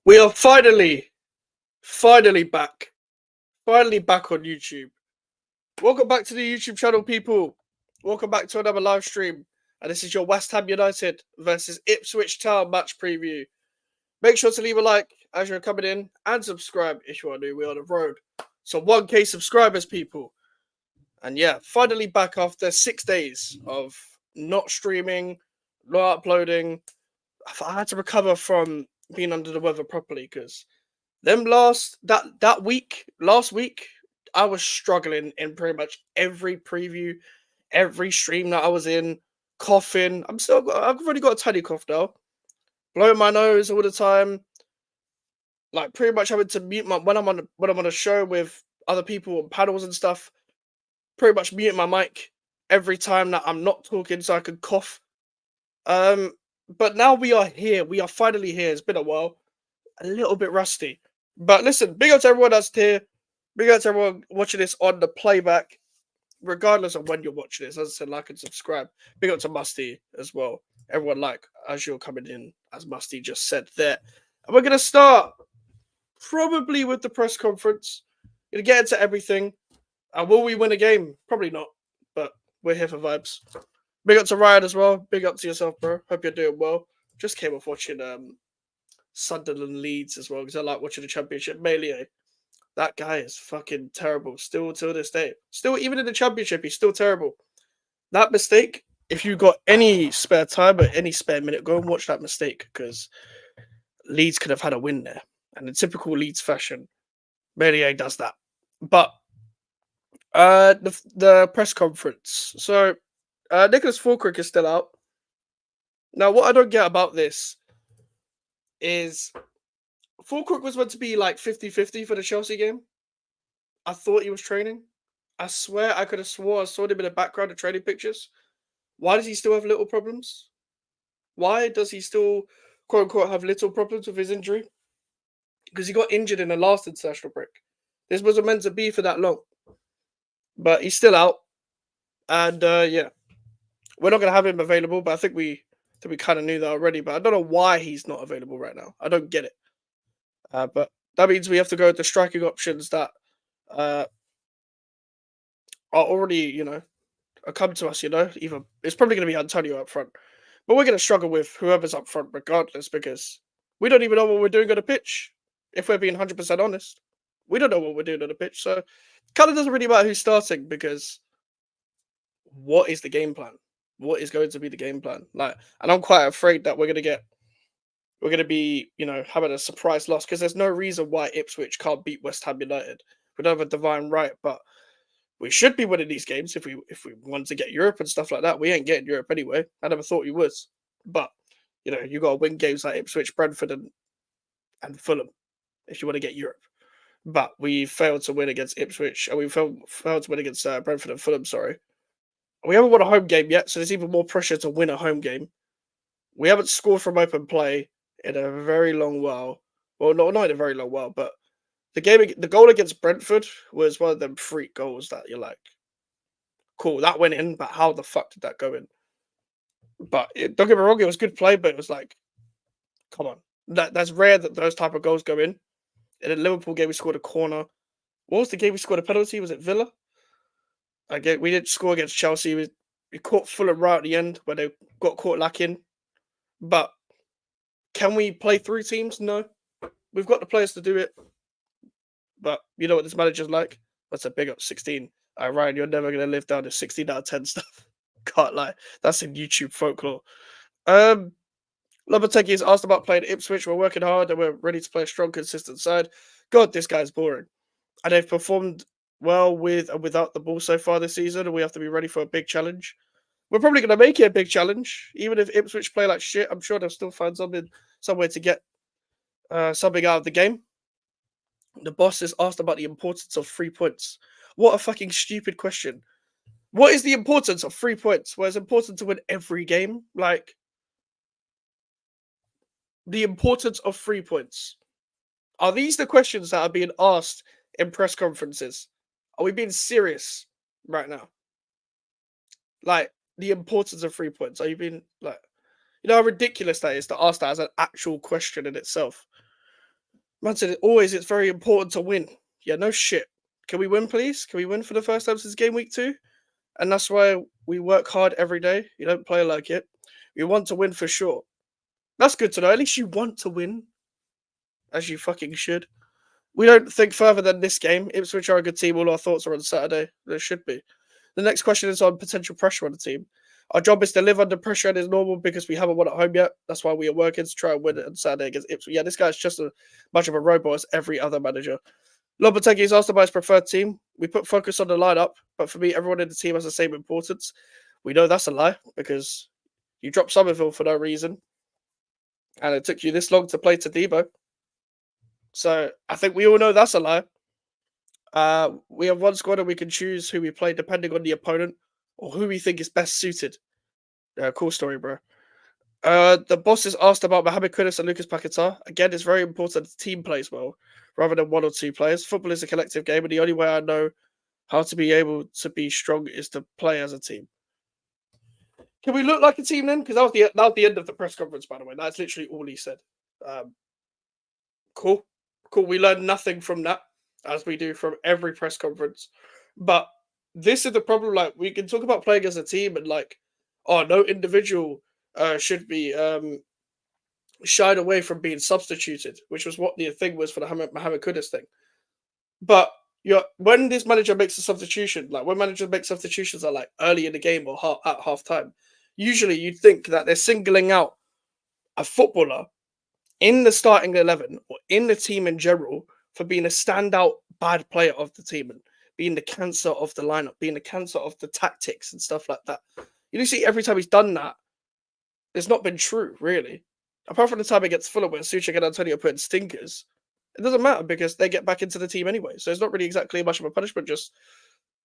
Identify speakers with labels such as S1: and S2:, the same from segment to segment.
S1: We are finally back. Finally back on YouTube. Welcome back to the YouTube channel, people. Welcome back to another live stream. And this is your West Ham United versus Ipswich Town match preview. Make sure to leave a like as you're coming in and subscribe if you are new. We're on the road. So 1K subscribers, people. And yeah, finally back after 6 days of not streaming, not uploading. I had to recover from being under the weather properly because last week, I was struggling in pretty much every preview, every stream that I was in, coughing. I've already got a tiny cough now, blowing my nose all the time. Like pretty much having to mute my when I'm on a show with other people on panels and stuff. Pretty much mute my mic every time that I'm not talking so I can cough. Um, but now we are here. We are finally here. It's been a while. A little bit rusty. But listen, big up to everyone that's here. Big up to everyone watching this on the playback, regardless of when you're watching this. As I said, like and subscribe. Big up to Musty as well. Everyone like as you're coming in, as Musty just said there. And we're gonna start probably with the press conference. Gonna get into everything. And will we win a game? Probably not. But we're here for vibes. Big up to Ryan as well. Big up to yourself, bro. Hope you're doing well. Just came off watching Sunderland Leeds as well because I like watching the Championship. Melee, that guy is fucking terrible. Still till this day. Still, even in the Championship, he's still terrible. That mistake. If you got any spare time or any spare minute, go and watch that mistake because Leeds could have had a win there. And in typical Leeds fashion, Melee does that. But the press conference. So Nicholas Fulkirk is still out. Now, what I don't get about this is Fulkirk was meant to be like 50-50 for the Chelsea game. I thought he was training. I swear I could have swore I saw him in the background of training pictures. Why does he still have little problems? Why does he still, quote unquote, have little problems with his injury? Because he got injured in the last international break. This wasn't meant to be for that long. But he's still out. And yeah, we're not going to have him available, but I think we kind of knew that already. But I don't know why he's not available right now. I don't get it. But that means we have to go with the striking options that are already, come to us. Either it's probably going to be Antonio up front, but we're going to struggle with whoever's up front regardless because we don't even know what we're doing on the pitch. If we're being 100% honest, we don't know what we're doing on the pitch, so it kind of doesn't really matter who's starting because what is the game plan? What is going to be the game plan? Like, and I'm quite afraid that we're going to be, having a surprise loss because there's no reason why Ipswich can't beat West Ham United. We don't have a divine right, but we should be winning these games if we want to get Europe and stuff like that. We ain't getting Europe anyway. I never thought we was, but you got to win games like Ipswich, Brentford, and Fulham if you want to get Europe. But we failed to win against Ipswich, and we failed to win against Brentford and Fulham. Sorry, we haven't won a home game yet, so there's even more pressure to win a home game. We haven't scored from open play in a very long while. Well, not in a very long while, but the goal against Brentford was one of them freak goals that you're like, cool, that went in, but how the fuck did that go in? But don't get me wrong, it was good play, but it was like, come on, that's rare that those type of goals go in. In the Liverpool game, we scored a corner. What was the game we scored a penalty? Was it Villa? Again, we didn't score against Chelsea. We caught Fulham right at the end where they got caught lacking. But can we play through teams? No. We've got the players to do it. But you know what this manager's like? That's a big up 16. Ryan, you're never going to live down to 16 out of 10 stuff. Can't lie. That's in YouTube folklore. Lopetegui is asked about playing Ipswich. We're working hard and we're ready to play a strong, consistent side. God, this guy's boring. And they've performed well with and without the ball so far this season, and we have to be ready for a big challenge. We're probably going to make it a big challenge. Even if Ipswich play like shit, I'm sure they'll still find somewhere to get something out of the game. The boss is asked about the importance of 3 points. What a fucking stupid question. What is the importance of 3 points? Well, it's important to win every game. Like, the importance of 3 points. Are these the questions that are being asked in press conferences? Are we being serious right now? Like, the importance of 3 points. Are you being, like, how ridiculous that is to ask that as an actual question in itself? Man said it's very important to win. Yeah, no shit. Can we win, please? Can we win for the first time since game week 2? And that's why we work hard every day. You don't play like it. We want to win for sure. That's good to know. At least you want to win, as you fucking should. We don't think further than this game. Ipswich are a good team. All our thoughts are on Saturday. There should be. The next question is on potential pressure on the team. Our job is to live under pressure and is normal because we haven't won at home yet. That's why we are working to try and win it on Saturday against Ipswich. Yeah, this guy's just as much of a robot as every other manager. Lopetegui is asked about his preferred team. We put focus on the lineup, but for me, everyone in the team has the same importance. We know that's a lie because you dropped Somerville for no reason, and it took you this long to play Tadibo. So I think we all know that's a lie. We have one squad and we can choose who we play depending on the opponent or who we think is best suited. Cool story, bro. The boss is asked about Mohamed Kudus and Lucas Paquetá. Again, it's very important the team plays well rather than one or two players. Football is a collective game, and the only way I know how to be able to be strong is to play as a team. Can we look like a team then? Because that was the end of the press conference, by the way. That's literally all he said. Cool. We learned nothing from that, as we do from every press conference. But this is the problem. Like, we can talk about playing as a team and like, oh, no individual should be shied away from being substituted, which was what the thing was for the Mohamed Kudus thing. But when this manager makes a substitution, like when managers make substitutions are like early in the game or at half time, usually you'd think that they're singling out a footballer in the starting 11 or in the team in general for being a standout bad player of the team and being the cancer of the lineup, being the cancer of the tactics and stuff like that. You see, every time he's done that, it's not been true, really. Apart from the time against Fulham where Suchek and Antonio put in stinkers, it doesn't matter because they get back into the team anyway. So it's not really exactly much of a punishment, just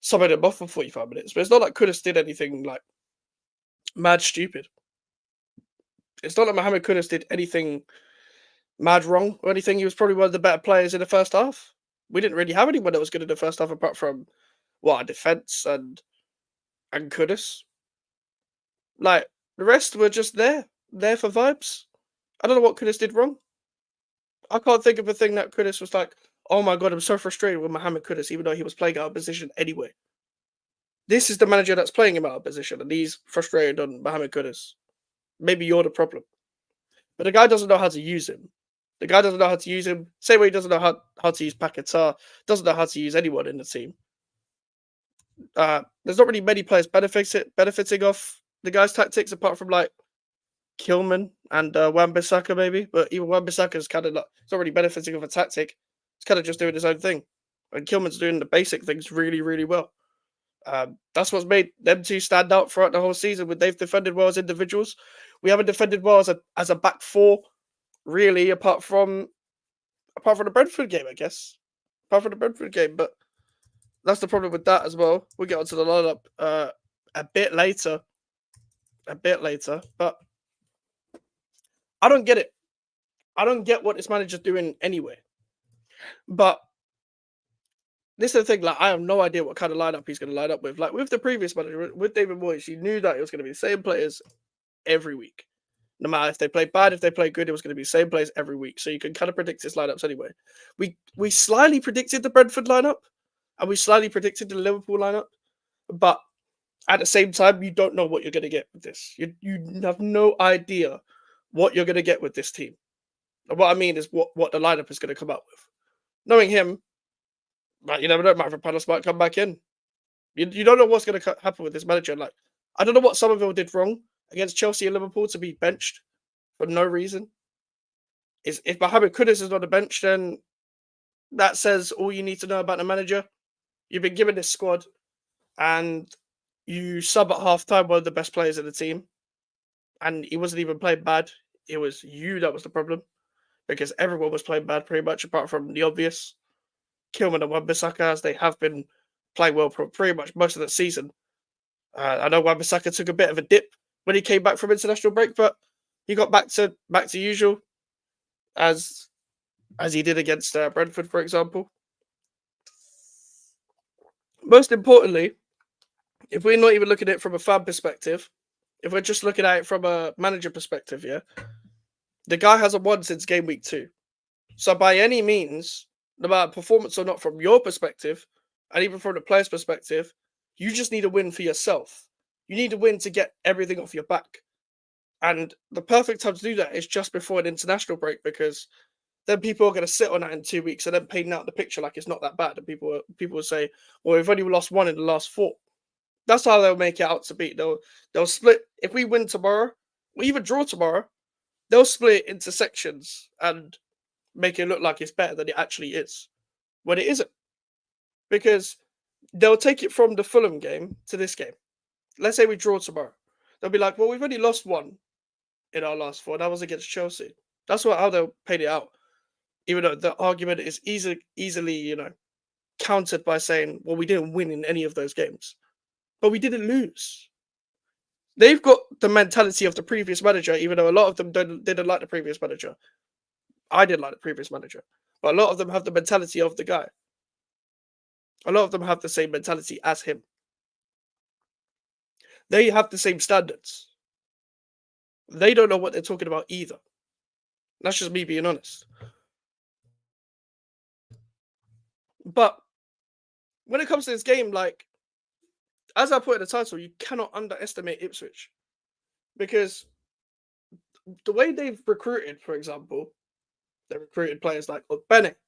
S1: subbing them off for 45 minutes. But it's not like Kudus did anything like mad stupid. It's not like Mohamed Kudus did anything mad wrong or anything. He was probably one of the better players in the first half. We didn't really have anyone that was good in the first half apart from our defence and Kudus. Like the rest were just there for vibes. I don't know what Kudus did wrong. I can't think of a thing that Kudus was like, oh my god, I'm so frustrated with Mohamed Kudus, even though he was playing out of position anyway. This is the manager that's playing him out of position, and he's frustrated on Mohamed Kudus. Maybe you're the problem. But the guy doesn't know how to use him. The guy doesn't know how to use him. Same way he doesn't know how to use Paquetá, doesn't know how to use anyone in the team. There's not really many players benefiting off the guy's tactics apart from like Kilman and Wan-Bissaka maybe, but even Wan-Bissaka is kind of like it's not really benefiting off a tactic. He's kind of just doing his own thing, and Kilman's doing the basic things really, really well. That's what's made them two stand out throughout the whole season. When they've defended well as individuals, we haven't defended well as a back four, really, apart from the Brentford game, I guess. Apart from the Brentford game, but that's the problem with that as well. We'll get onto the lineup a bit later, but I don't get it. I don't get what this manager's doing anyway. But this is the thing, like, I have no idea what kind of lineup he's going to line up with. Like, with the previous manager, with David Moyes, you knew that it was going to be the same players every week. No matter if they played bad, if they played good, it was going to be the same players every week. So you can kind of predict his lineups anyway. We slightly predicted the Brentford lineup, and we slightly predicted the Liverpool lineup. But at the same time, you don't know what you're going to get with this. You have no idea what you're going to get with this team. And what I mean is what the lineup is going to come out with. Knowing him, like, you never know, Maverick Palace might come back in. You don't know what's going to happen with this manager. Like, I don't know what Somerville did wrong against Chelsea and Liverpool to be benched for no reason. If Mohamed Kudus is on the bench, then that says all you need to know about the manager. You've been given this squad, and you sub at half-time one of the best players in the team, and he wasn't even playing bad. It was you that was the problem, because everyone was playing bad pretty much, apart from the obvious. Kilman and Wan-Bissaka, as they have been playing well for pretty much most of the season. I know Wan-Bissaka took a bit of a dip when he came back from international break, but he got back to usual, as he did against Brentford, for example. Most importantly, if we're not even looking at it from a fan perspective, if we're just looking at it from a manager perspective, yeah, the guy hasn't won since game week 2. So by any means, no matter performance or not from your perspective, and even from the player's perspective, you just need a win for yourself. You need a win to get everything off your back. And the perfect time to do that is just before an international break because then people are going to sit on that in 2 weeks and then paint out the picture like it's not that bad. And people will say, "Well, we've only lost one in the last four." That's how they'll make it out to be. They'll split. If we win tomorrow, or even draw tomorrow, they'll split it into sections and make it look like it's better than it actually is, when it isn't. Because they'll take it from the Fulham game to this game. Let's say we draw tomorrow. They'll be like, "Well, we've only lost one in our last four. That was against Chelsea." That's how they'll paint it out. Even though the argument is easily, countered by saying, "Well, we didn't win in any of those games, but we didn't lose." They've got the mentality of the previous manager, even though a lot of them didn't like the previous manager. I didn't like the previous manager, but a lot of them have the mentality of the guy. A lot of them have the same mentality as him. They have the same standards. They don't know what they're talking about either. That's just me being honest. But when it comes to this game, like, as I put in the title, you cannot underestimate Ipswich because the way they've recruited, for example, they recruited players like Bennett.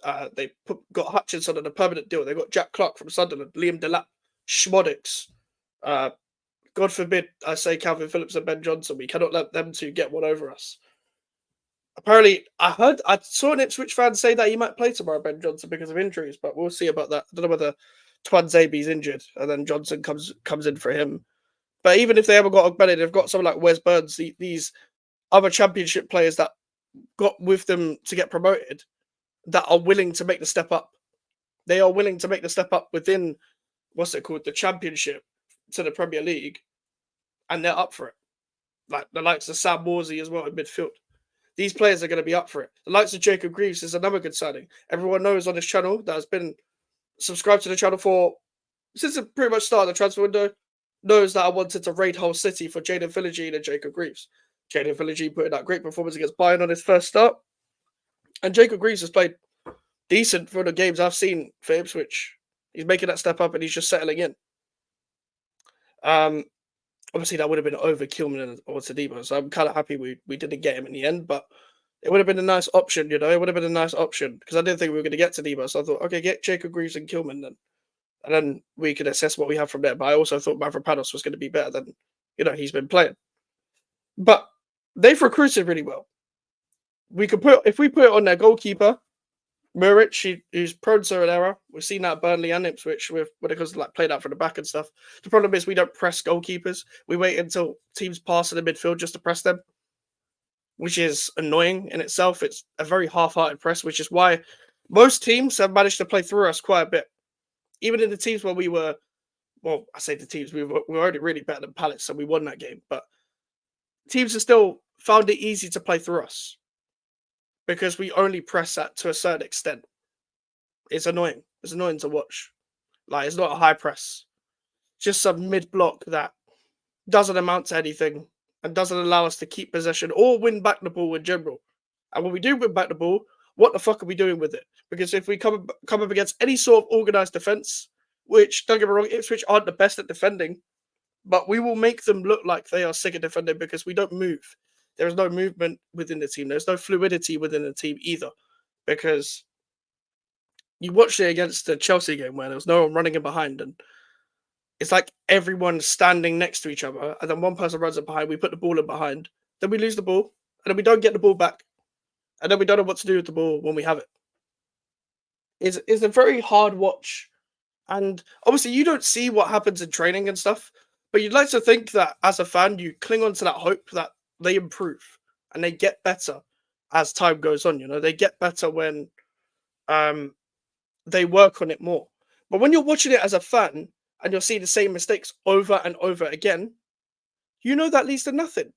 S1: Got Hutchinson on a permanent deal. They got Jack Clark from Sunderland, Liam Delap, Schmoddix. God forbid I say Calvin Phillips and Ben Johnson. We cannot let them two get one over us. Apparently, I saw an Ipswich fan say that he might play tomorrow, Ben Johnson, because of injuries, but we'll see about that. I don't know whether Twanzebe's injured and then Johnson comes in for him. But even if they haven't got Ogbetti, they've got someone like Wes Burns, these other championship players that got with them to get promoted that are willing to make the step up. They are willing to make the step up within, the championship to the Premier League, and they're up for it. Like the likes of Sam Morsey as well in midfield. These players are going to be up for it. The likes of Jacob Greaves is another good signing. Everyone knows on this channel that has been subscribed to the channel since the pretty much start of the transfer window, knows that I wanted to raid Hull City for Jaden Philogene and Jacob Greaves. Jaden Philogene put in that great performance against Bayern on his first start. And Jacob Greaves has played decent for the games I've seen for Ipswich. He's making that step up and he's just settling in. Obviously, that would have been over Kilman or Tadibo, so I'm kind of happy we didn't get him in the end, but it would have been a nice option, It would have been a nice option because I didn't think we were going to get Tadibo, so I thought, okay, get Jacob Greaves and Kilman then. And then we could assess what we have from there. But I also thought Mavropanos was going to be better than, he's been playing. But they've recruited really well. If we put it on their goalkeeper, Muric, who's prone to an error. We've seen that at Burnley and Ipswich when it comes to played out from the back and stuff. The problem is we don't press goalkeepers. We wait until teams pass in the midfield just to press them, which is annoying in itself. It's a very half-hearted press, which is why most teams have managed to play through us quite a bit. Even in the teams where we were, I say the teams, we were already really better than Palace, so we won that game. But teams have still found it easy to play through us because we only press that to a certain extent. It's annoying. It's annoying to watch. It's not a high press. Just some mid-block that doesn't amount to anything and doesn't allow us to keep possession or win back the ball in general. And when we do win back the ball, what the fuck are we doing with it? Because if we come up against any sort of organised defence, which, don't get me wrong, Ipswich aren't the best at defending, but we will make them look like they are sick at defending because we don't move. There is no movement within the team. There's no fluidity within the team either. Because you watched it against the Chelsea game where there was no one running in behind, and it's like everyone standing next to each other, and then one person runs in behind, we put the ball in behind, then we lose the ball, and then we don't get the ball back. And then we don't know what to do with the ball when we have it. It's a very hard watch. And obviously you don't see what happens in training and stuff, but you'd like to think that as a fan, you cling on to that hope that they improve and they get better as time goes on. They get better when they work on it more. But when you're watching it as a fan and you're seeing the same mistakes over and over again, that leads to nothing.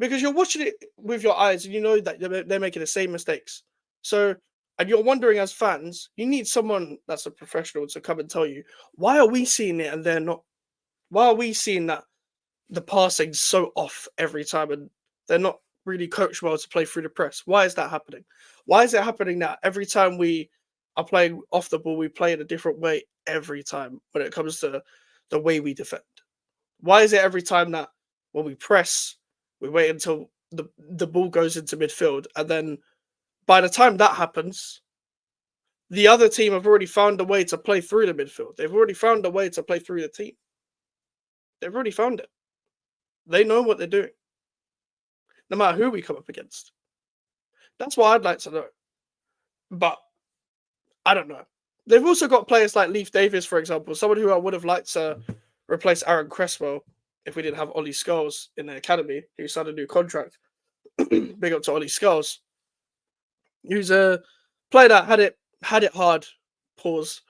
S1: Because you're watching it with your eyes and you know that they're making the same mistakes. So, and you're wondering as fans, you need someone that's a professional to come and tell you, why are we seeing it and they're not? Why are we seeing that the passing's so off every time and they're not really coached well to play through the press. Why is that happening? Why is it happening that every time we are playing off the ball, we play in a different way every time when it comes to the way we defend? Why is it every time that when we press, we wait until the ball goes into midfield, and then by the time that happens, the other team have already found a way to play through the midfield. They've already found a way to play through the team. They've already found it. They know what they're doing, no matter who we come up against. That's what I'd like to know. But I don't know. They've also got players like Leif Davis, for example, someone who I would have liked to replace Aaron Cresswell if we didn't have Ollie Scholes in the academy, who signed a new contract. Big up to Ollie Scholes, who's a player that had it hard. Pause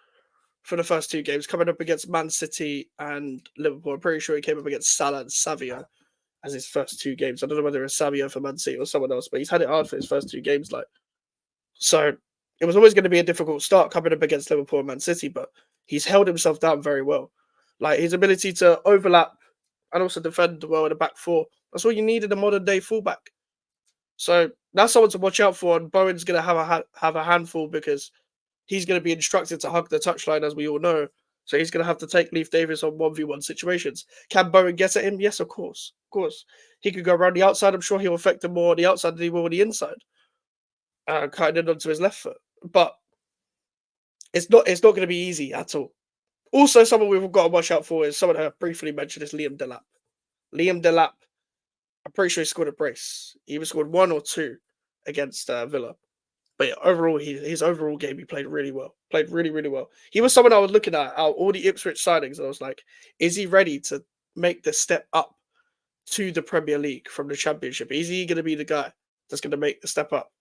S1: for the first two games, coming up against Man City and Liverpool. I'm pretty sure he came up against Salah and Savio as his first two games. I don't know whether it's Savio for Man City or someone else, but he's had it hard for his first two games. So it was always going to be a difficult start coming up against Liverpool and Man City, but he's held himself down very well. Like his ability to overlap and also defend well in the back four. That's all you need in a modern day fullback. So that's someone to watch out for. And Bowen's going to have a handful because he's going to be instructed to hug the touchline, as we all know. So he's going to have to take Leif Davis on 1v1 situations. Can Bowen get at him? Yes, of course. Of course. He could go around the outside. I'm sure he'll affect him more on the outside than he will on the inside. Cutting in onto his left foot. But it's not going to be easy at all. Also, someone we've got to watch out for is someone I briefly mentioned is Liam Delap. Liam Delap, I'm pretty sure he scored a brace. He either scored one or two against Villa. But yeah, overall, his overall game, he played really well. Played really, really well. He was someone I was looking at all the Ipswich signings, and I was like, is he ready to make the step up to the Premier League from the Championship? Is he going to be the guy that's going to make the step up?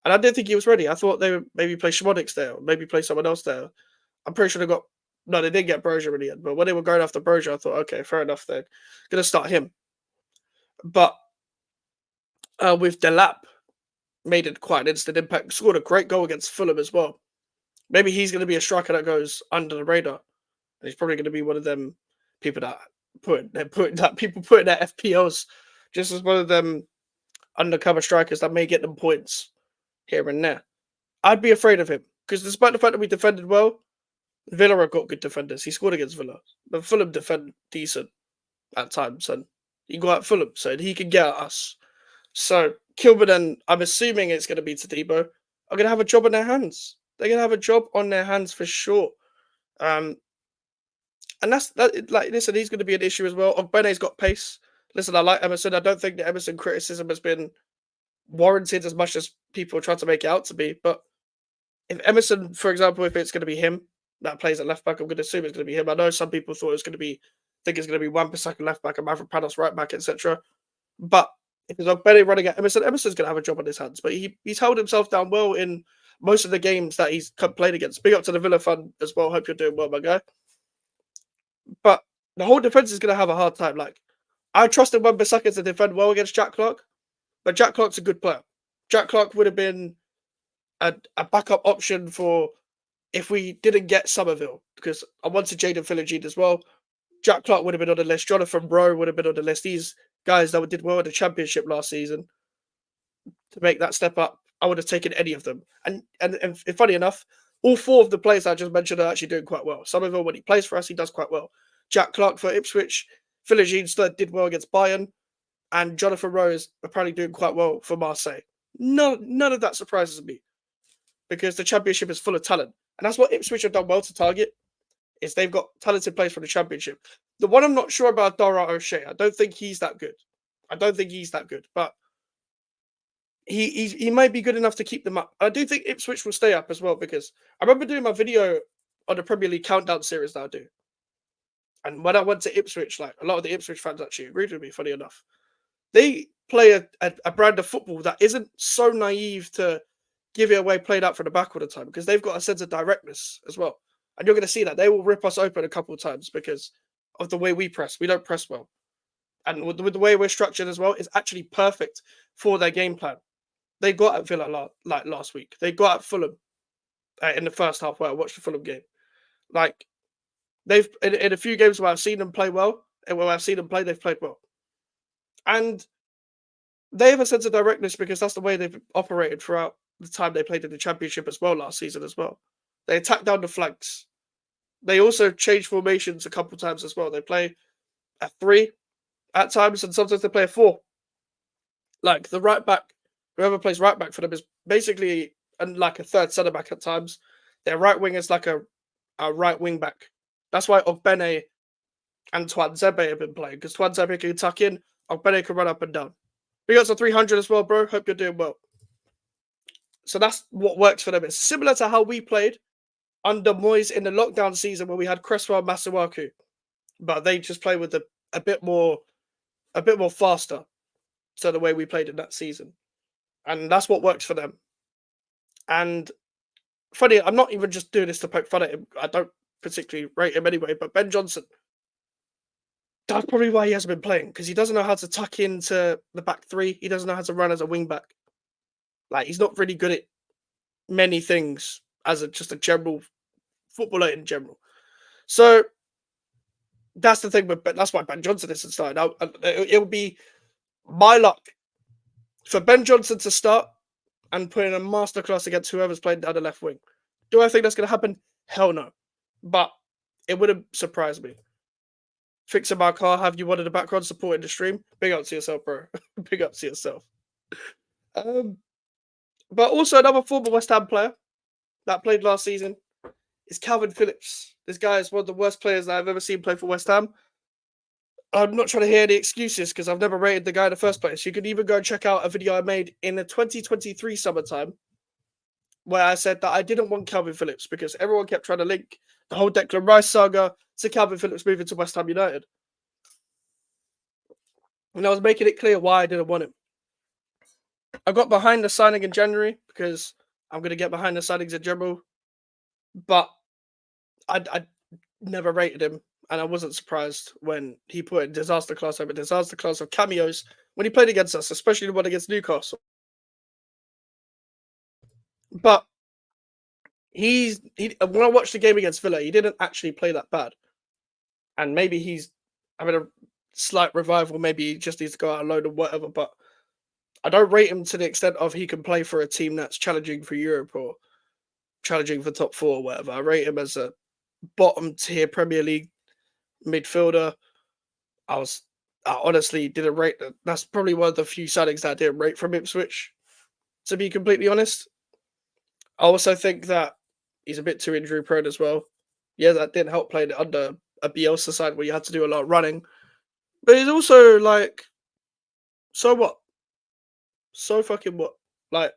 S1: And I didn't think he was ready. I thought they would maybe play Shimonics there, or maybe play someone else there. I'm pretty sure they didn't get Brozier in the end. But when they were going after Brozier, I thought, okay, fair enough, they're going to start him. But with Delap, made it quite an instant impact. Scored a great goal against Fulham as well. Maybe he's going to be a striker that goes under the radar. And he's probably going to be one of them people that people put in their FPLs, just as one of them undercover strikers that may get them points here and there. I'd be afraid of him because despite the fact that we defended well, Villa have got good defenders. He scored against Villa, but Fulham defend decent at times, and he can go at Fulham, so he can get at us. So Kilburn, I'm assuming it's going to be Tadibo, are going to have a job on their hands. They're going to have a job on their hands for sure. And that's that. Like, listen, he's going to be an issue as well. Ogbene's got pace. Listen, I like Emerson. I don't think the Emerson criticism has been warranted as much as people try to make it out to be. But if Emerson, for example, if it's going to be him that plays at left back, I'm going to assume it's going to be him. I know some people thought it was going to be, think it's going to be Wan-Bissaka left back and Maverick Panos right back, etc. But if it's Ogbene running at Emerson, Emerson's going to have a job on his hands. But he's held himself down well in most of the games that he's played against. Big up to the Villa fan as well. Hope you're doing well, my guy. But the whole defense is going to have a hard time. Like, I trusted Wan-Bissaka to defend well against Jack Clark, but Jack Clark's a good player. Jack Clark would have been a backup option for if we didn't get Somerville, because I wanted Jaden Philogene as well. Jack Clark would have been on the list. Jonathan Rowe would have been on the list. These guys that did well in the Championship last season to make that step up, I would have taken any of them. And funny enough, all four of the players I just mentioned are actually doing quite well. Somerville, when he plays for us, he does quite well. Jack Clark for Ipswich, Philogene did well against Bayern, and Jonathan Rowe is apparently doing quite well for Marseille. None of that surprises me because the Championship is full of talent. And that's what Ipswich have done well to target, is they've got talented players from the Championship. The one I'm not sure about, Dara O'Shea. I don't think he's that good. But he might be good enough to keep them up. I do think Ipswich will stay up as well, because I remember doing my video on the Premier League countdown series that I do. And when I went to Ipswich, like a lot of the Ipswich fans actually agreed with me, funny enough. They play a brand of football that isn't so naive to give it away, played out from the back all the time, because they've got a sense of directness as well. And you're going to see that. They will rip us open a couple of times because of the way we press. We don't press well. And with the way we're structured as well, it's actually perfect for their game plan. They got at Villa last week. They got at Fulham in the first half where I watched the Fulham game. Like, they've in a few games where I've seen them play well, and where I've seen them play, they've played well. And they have a sense of directness because that's the way they've operated throughout the time they played in the championship as well last season as well. They attack down the flanks. They also change formations a couple times as well. They play a 3 at times, and sometimes they play a 4. Like the right back, whoever plays right back for them is basically like a third centre back at times. Their right wing is like a right wing back. That's why Ogbene and Twanzebe have been playing, because Twanzebe can tuck in, Ogbene can run up and down. We got some 300 as well, bro. Hope you're doing well. So that's what works for them. It's similar to how we played under Moyes in the lockdown season where we had Cresswell and Masuaku, but they just play with a bit more faster to the way we played in that season, and that's what works for them. And funny, I'm not even just doing this to poke fun at him. I don't particularly rate him anyway, but Ben Johnson, that's probably why he hasn't been playing, because he doesn't know how to tuck into the back 3. He doesn't know how to run as a wing back. Like, he's not really good at many things as just a general footballer in general. So that's the thing, but that's why Ben Johnson isn't starting. It would be my luck for Ben Johnson to start and put in a masterclass against whoever's playing down the left wing. Do I think that's going to happen? Hell no. But it wouldn't surprise me. Fixing my car, have you wanted a background supporting the stream? Big up to yourself, bro. Big up to yourself. But also another former West Ham player that played last season is Calvin Phillips. This guy is one of the worst players that I've ever seen play for West Ham. I'm not trying to hear any excuses because I've never rated the guy in the first place. You can even go and check out a video I made in the 2023 summertime where I said that I didn't want Calvin Phillips because everyone kept trying to link the whole Declan Rice saga to Calvin Phillips moving to West Ham United. And I was making it clear why I didn't want him. I got behind the signing in January because I'm going to get behind the signings in general. But I never rated him. And I wasn't surprised when he put in disaster class over disaster class of cameos when he played against us, especially the one against Newcastle. But when I watched the game against Villa, he didn't actually play that bad. And maybe he's having a slight revival. Maybe he just needs to go out alone or whatever. But I don't rate him to the extent of he can play for a team that's challenging for Europe or challenging for top 4 or whatever. I rate him as a bottom tier Premier League midfielder. I honestly didn't rate that. That's probably one of the few signings that I didn't rate from Ipswich, to be completely honest. I also think that he's a bit too injury prone as well. Yeah, that didn't help playing under a Bielsa side where you had to do a lot of running. But he's also like, so what? So fucking what? Like,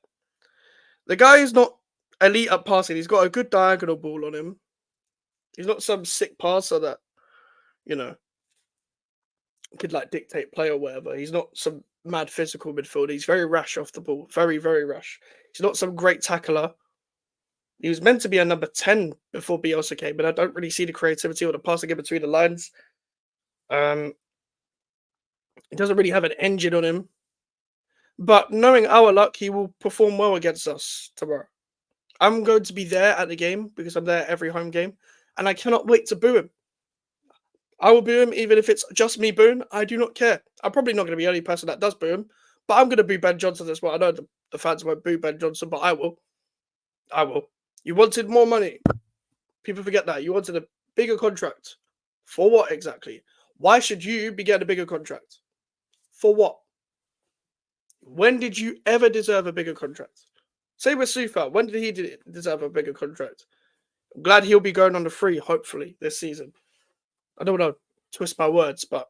S1: the guy is not elite at passing. He's got a good diagonal ball on him. He's not some sick passer that, you know, could like dictate play or whatever. He's not some mad physical midfielder. He's very rash off the ball. Very, very rash. He's not some great tackler. He was meant to be a number 10 before Bielsa came, but I don't really see the creativity or the passing in between the lines. He doesn't really have an engine on him. But knowing our luck, he will perform well against us tomorrow. I'm going to be there at the game because I'm there every home game, and I cannot wait to boo him. I will boo him even if it's just me booing. I do not care. I'm probably not going to be the only person that does boo him, but I'm going to boo Ben Johnson as well. I know the fans won't boo Ben Johnson, but I will. I will. You wanted more money. People forget that. You wanted a bigger contract. For what exactly? Why should you be getting a bigger contract? For what? When did you ever deserve a bigger contract? Same with Sufa. When did he deserve a bigger contract? I'm glad he'll be going on the free, hopefully, this season. I don't want to twist my words, but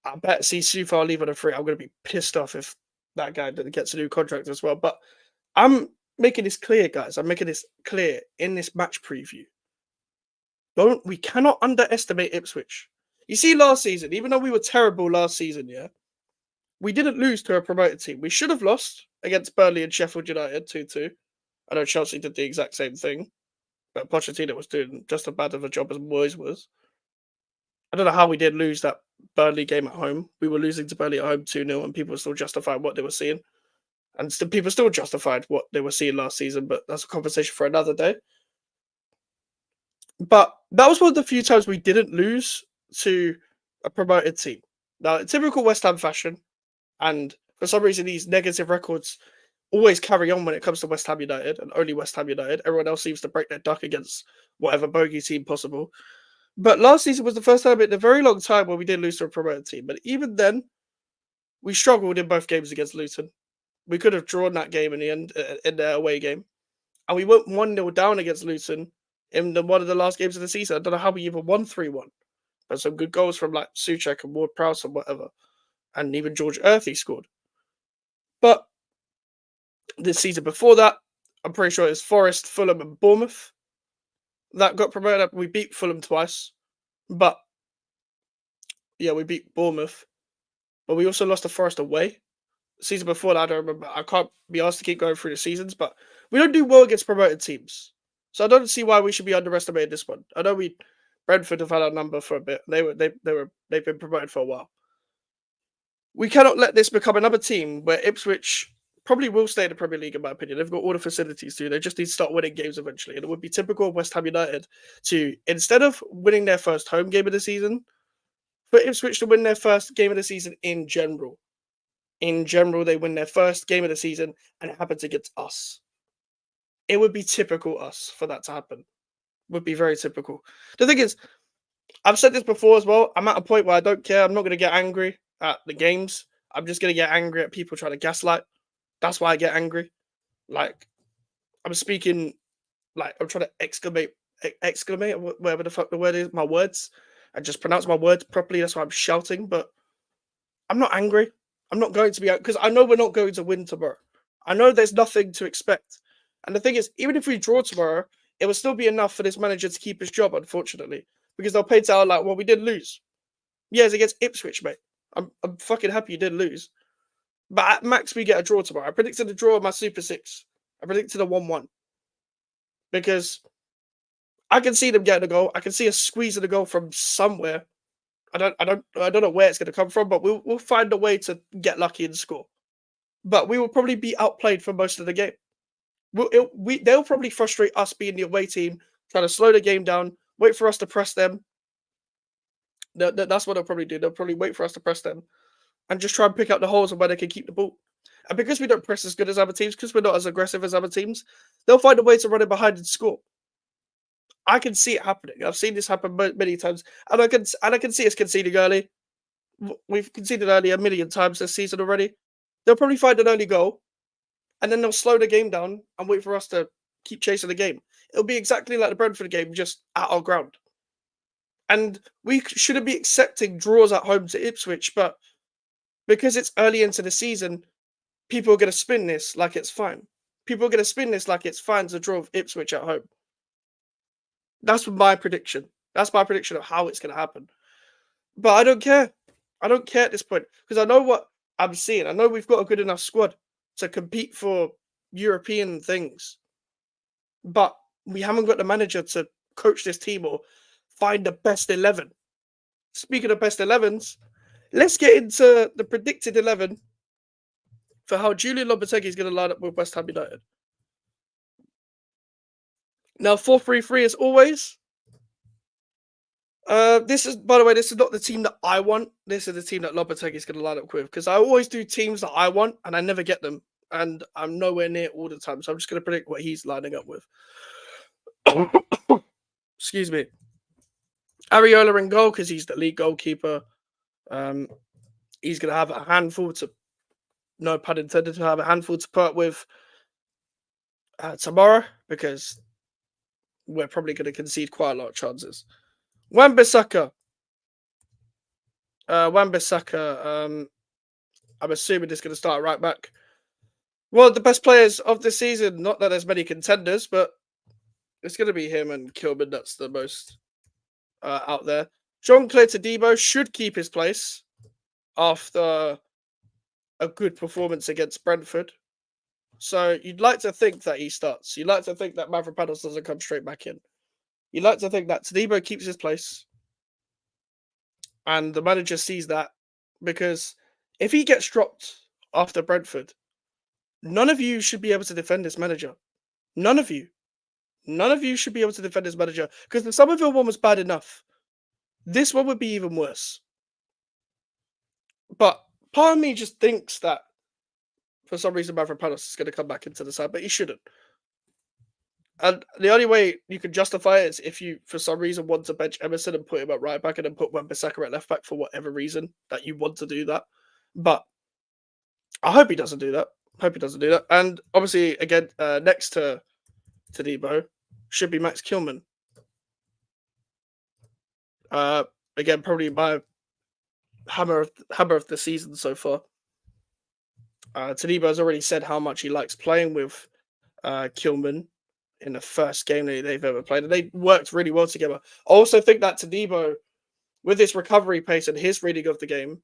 S1: I bet see Sufa leave on a free. I'm going to be pissed off if that guy gets a new contract as well. But I'm making this clear, guys. I'm making this clear in this match preview. We cannot underestimate Ipswich. You see, last season, even though we were terrible last season, yeah, we didn't lose to a promoted team. We should have lost against Burnley and Sheffield United 2-2. I know Chelsea did the exact same thing, but Pochettino was doing just as bad of a job as Moyes was. I don't know how we did lose that Burnley game at home. We were losing to Burnley at home 2-0, and people were still justifying what they were seeing. And people still justified what they were seeing last season, but that's a conversation for another day. But that was one of the few times we didn't lose to a promoted team. Now, in typical West Ham fashion, And for some reason, these negative records always carry on when it comes to West Ham United, and only West Ham United. Everyone else seems to break their duck against whatever bogey team possible. But last season was the first time in a very long time where we did lose to a promoted team. But even then, we struggled in both games against Luton. We could have drawn that game in the end, in their away game. And we went 1-0 down against Luton in one of the last games of the season. I don't know how we even won 3-1. But some good goals from like Souček and Ward Prowse and whatever. And even George Earthy scored. But this season before that, I'm pretty sure it was Forest, Fulham, and Bournemouth that got promoted. We beat Fulham twice. But yeah, we beat Bournemouth. But we also lost to Forest away. Season before that, I don't remember. I can't be asked to keep going through the seasons, but we don't do well against promoted teams. So I don't see why we should be underestimating this one. I know Brentford have had our number for a bit. They've been promoted for a while. We cannot let this become another team where Ipswich probably will stay in the Premier League, in my opinion. They've got all the facilities to. They just need to start winning games eventually. And it would be typical of West Ham United to, instead of winning their first home game of the season, for Ipswich to win their first game of the season in general. In general, they win their first game of the season, and it happens against us. It would be typical us for that to happen. Would be very typical. The thing is, I've said this before as well. I'm at a point where I don't care. I'm not going to get angry at the games. I'm just going to get angry at people trying to gaslight. That's why I get angry. Like, I'm speaking, like, I'm trying to exclamate, whatever the fuck the word is, my words, and just pronounce my words properly. That's why I'm shouting, but I'm not angry. I'm not going to be, because I know we're not going to win tomorrow. I know there's nothing to expect. And the thing is, even if we draw tomorrow, it will still be enough for this manager to keep his job, unfortunately. Because they'll pay to like, well, we did lose. Yeah, it's against Ipswich, mate. I'm fucking happy you did lose. But at max, we get a draw tomorrow. I predicted a draw of my Super 6. I predicted a 1-1. Because I can see them getting a goal. I can see a squeeze of the goal from somewhere. I don't know where it's going to come from, but we'll find a way to get lucky and score. But we will probably be outplayed for most of the game. They'll probably frustrate us being the away team, trying to slow the game down, wait for us to press them. That's what they'll probably do. They'll probably wait for us to press them and just try and pick out the holes of where they can keep the ball. And because we don't press as good as other teams, because we're not as aggressive as other teams, they'll find a way to run it behind and score. I can see it happening. I've seen this happen many times, and I can see us conceding early. We've conceded early a million times this season already. They'll probably find an early goal, and then they'll slow the game down and wait for us to keep chasing the game. It'll be exactly like the Brentford game, just at our ground. And we shouldn't be accepting draws at home to Ipswich, but because it's early into the season, people are going to spin this like it's fine. People are going to spin this like it's fine to draw Ipswich at home. That's my prediction. That's my prediction of how it's going to happen. But I don't care. I don't care at this point because I know what I'm seeing. I know we've got a good enough squad to compete for European things. But we haven't got the manager to coach this team or find the best 11. Speaking of best 11s, let's get into the predicted 11 for how Julian Lopetegui is going to line up with West Ham United. Now, 4-3-3 as always. This is, by the way, this is not the team that I want. This is the team that Lopetegui is going to line up with because I always do teams that I want and I never get them. And I'm nowhere near all the time. So I'm just going to predict what he's lining up with. Excuse me. Areola in goal because he's the league goalkeeper. He's going to have a handful to, no pun intended, to have a handful to put up with tomorrow because we're probably going to concede quite a lot of chances. Wan-Bissaka. I'm assuming he's going to start right back. One of the best players of the season. Not that there's many contenders, but it's going to be him and Kilman. That's the most out there. Jean-Claude Todibo should keep his place after a good performance against Brentford. So you'd like to think that he starts. You'd like to think that Mavropanos doesn't come straight back in. You'd like to think that Todibo keeps his place. And the manager sees that because if he gets dropped after Brentford, none of you should be able to defend this manager. None of you. None of you should be able to defend this manager because the Somerville one was bad enough. This one would be even worse. But part of me just thinks that for some reason Mavropanos is going to come back into the side, but he shouldn't. And the only way you can justify it is if you, for some reason, want to bench Emerson and put him at right back and then put Wan-Bissaka at left back for whatever reason that you want to do that. But I hope he doesn't do that. Hope he doesn't do that. And obviously, again, next to Debo should be Max Kilman. Again, probably my hammer of the season so far. Tadibo has already said how much he likes playing with Kilman in the first game they've ever played, and they worked really well together. I also think that Tadibo, with his recovery pace and his reading of the game,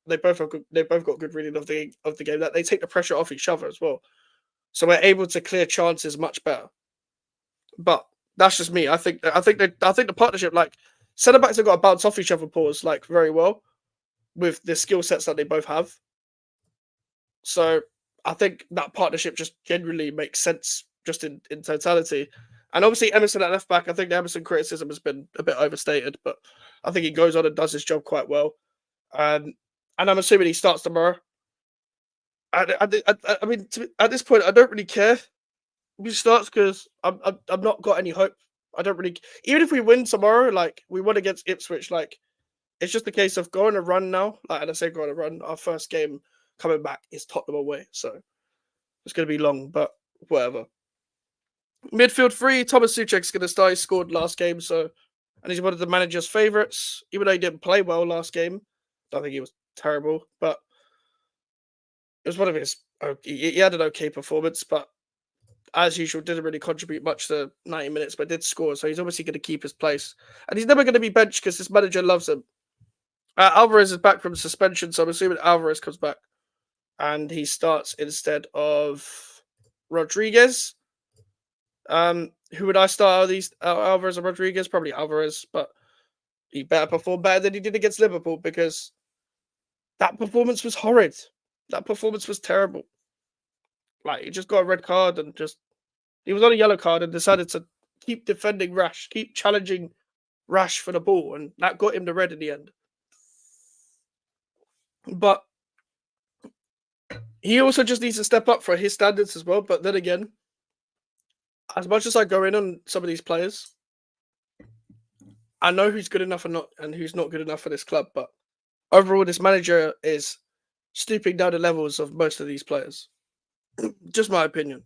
S1: they both got good reading of the game. That they take the pressure off each other as well, so we're able to clear chances much better. But that's just me. I think the partnership, like centre backs, have got to bounce off each other, pause like very well with the skill sets that they both have. So I think that partnership just generally makes sense just in totality. And obviously Emerson at left back, I think the Emerson criticism has been a bit overstated, but I think he goes on and does his job quite well. And I'm assuming he starts tomorrow. I mean, at this point, I don't really care who starts because I'm not got any hope. I don't really, even if we win tomorrow, like we won against Ipswich, like it's just a case of going to run now. Like, and I say going to run. Our first game coming back is Tottenham away, so it's going to be long, but whatever. Midfield three, Thomas Suchek's going to start. He scored last game, so and he's one of the manager's favourites. Even though he didn't play well last game, I don't think he was terrible, but it was one of his. He had an okay performance, but as usual, didn't really contribute much to 90 minutes, but did score. So he's obviously going to keep his place, and he's never going to be benched because this manager loves him. Alvarez is back from suspension, so I'm assuming Alvarez comes back, and he starts instead of Rodriguez. Who would I start? Are these Alvarez and Rodriguez? Probably Alvarez, but he better perform better than he did against Liverpool because that performance was horrid. That performance was terrible. Like, he just got a red card and he was on a yellow card and decided to keep defending Rash, keep challenging Rash for the ball, and that got him the red in the end. But he also just needs to step up for his standards as well. But then again, as much as I go in on some of these players, I know who's good enough and who's not good enough for this club. But overall, this manager is stooping down the levels of most of these players. Just my opinion.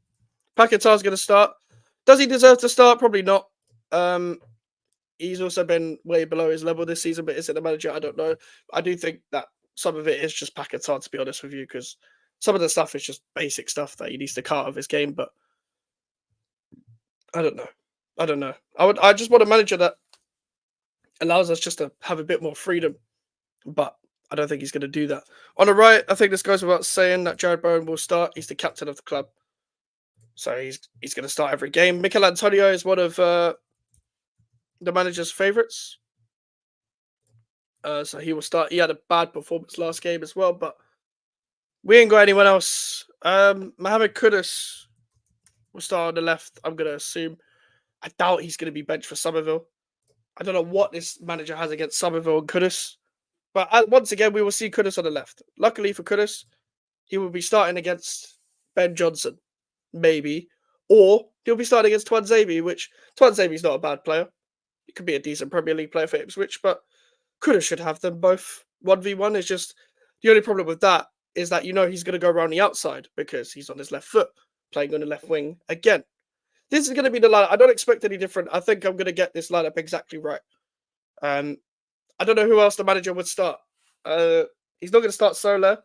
S1: Paquetá's going to start. Does he deserve to start? Probably not. He's also been way below his level this season, but is it the manager? I don't know. I do think that some of it is just Paquetá, to be honest with you, because some of the stuff is just basic stuff that he needs to cut out of his game, but I don't know. I just want a manager that allows us just to have a bit more freedom, but I don't think he's going to do that. On the right, I think this goes without saying that Jared Bowen will start. He's the captain of the club, so he's going to start every game. Mikel Antonio is one of the manager's favourites, so he will start. He had a bad performance last game as well, but we ain't got anyone else. Mohamed Kudus will start on the left, I'm going to assume. I doubt he's going to be benched for Somerville. I don't know what this manager has against Somerville and Kudus. But once again, we will see Kudus on the left. Luckily for Kudus, he will be starting against Ben Johnson, maybe. Or he'll be starting against Tuanzebe, which Tuanzebe's not a bad player. He could be a decent Premier League player for Ipswich, but Kudus should have them both. 1v1 is just... The only problem with that is that you know he's going to go around the outside because he's on his left foot, playing on the left wing again. This is going to be the lineup. I don't expect any different. I think I'm going to get this lineup exactly right. I don't know who else the manager would start. He's not going to start Soler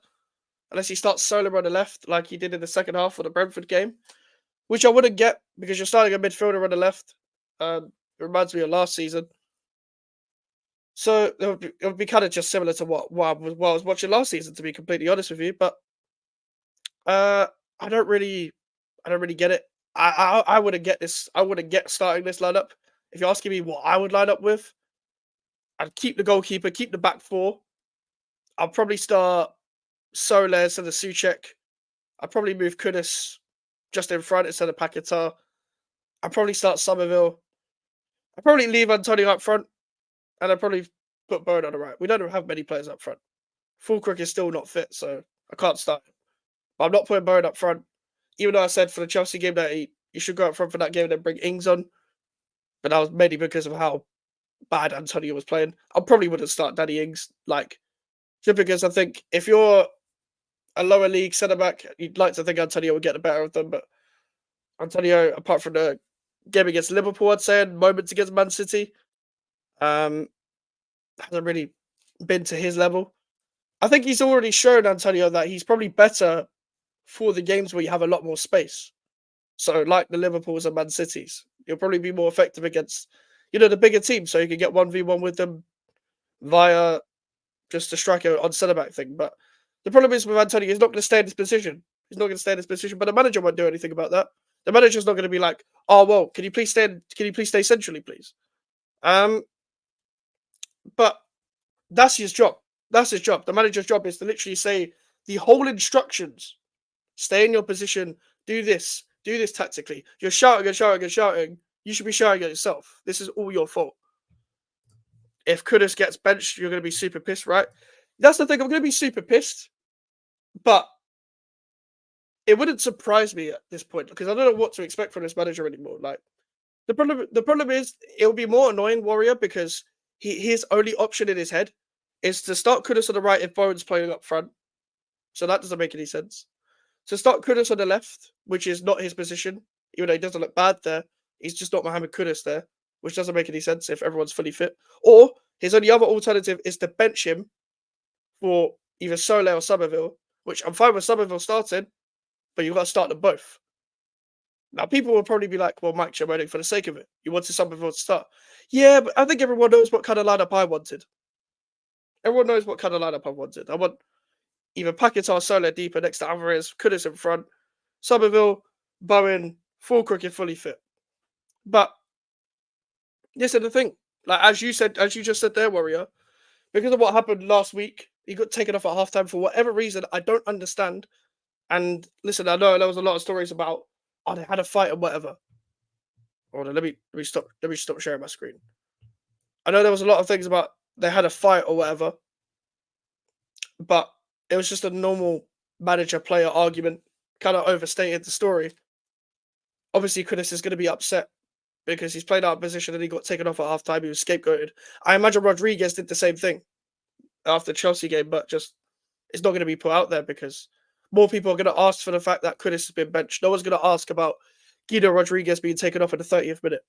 S1: unless he starts Soler on the left like he did in the second half of the Brentford game, which I wouldn't get because you're starting a midfielder on the left. It reminds me of last season. So it would be kind of just similar to what I was watching last season, to be completely honest with you. But I don't really get it. I wouldn't get this. I wouldn't get starting this lineup. If you're asking me what I would line up with, I'd keep the goalkeeper, keep the back four. I'll probably start Soler instead of Souček. I'd probably move Kudus just in front instead of Paquetá. I'd probably start Somerville. I'd probably leave Antonio up front. And I'd probably put Bowen on the right. We don't have many players up front. Fulkrug is still not fit, so I can't start him. But I'm not putting Bowen up front, even though I said for the Chelsea game that he should go up front for that game and then bring Ings on. But that was mainly because of how bad Antonio was playing. I probably wouldn't start Danny Ings, just because I think if you're a lower league centre back, you'd like to think Antonio would get the better of them. But Antonio, apart from the game against Liverpool, I'd say, and moments against Man City, hasn't really been to his level. I think he's already shown Antonio that he's probably better for the games where you have a lot more space. So, like the Liverpools and Man Cities, you'll probably be more effective against, the bigger teams. So you can get 1v1 with them via just a striker on centre back thing. But the problem is with Antonio, he's not going to stay in his position. He's not going to stay in his position. But the manager won't do anything about that. The manager's not going to be like, "Oh well, can you please stay centrally, please?" But that's his job. That's his job. The manager's job is to literally say the whole instructions: stay in your position, do this tactically. You're shouting and shouting and shouting. You should be shouting at yourself. This is all your fault. If Kudus gets benched, you're going to be super pissed, right? That's the thing. I'm going to be super pissed, but it wouldn't surprise me at this point because I don't know what to expect from this manager anymore. Like the problem is it'll be more annoying, Warrior, because his only option in his head is to start Kudus on the right if Bowen's playing up front. So that doesn't make any sense. To start Kudus on the left, which is not his position, even though he doesn't look bad there, he's just not Mohamed Kudus there, which doesn't make any sense if everyone's fully fit. Or his only other alternative is to bench him for either Sole or Somerville, which I'm fine with Somerville starting, but you've got to start them both. Now, people will probably be like, well, Mike, you're voting for the sake of it. You wanted Somerville to start. Yeah, but I think everyone knows what kind of lineup I wanted. Everyone knows what kind of lineup I wanted. I want either Paquetá, Sole deeper next to Alvarez, Kudus in front, Somerville, Bowen, Fulkrug if fully fit. But this is the thing. Like as you just said there, Warrior, because of what happened last week, he got taken off at halftime for whatever reason I don't understand. And listen, I know there was a lot of stories about they had a fight and whatever. Hold on, let me stop sharing my screen. I know there was a lot of things about they had a fight or whatever, but it was just a normal manager-player argument, kind of overstated the story. Obviously, Kudus is going to be upset because he's played out of position and he got taken off at halftime. He was scapegoated. I imagine Rodriguez did the same thing after the Chelsea game, but just it's not going to be put out there because more people are going to ask for the fact that Kudus has been benched. No one's going to ask about Guido Rodriguez being taken off in the 30th minute.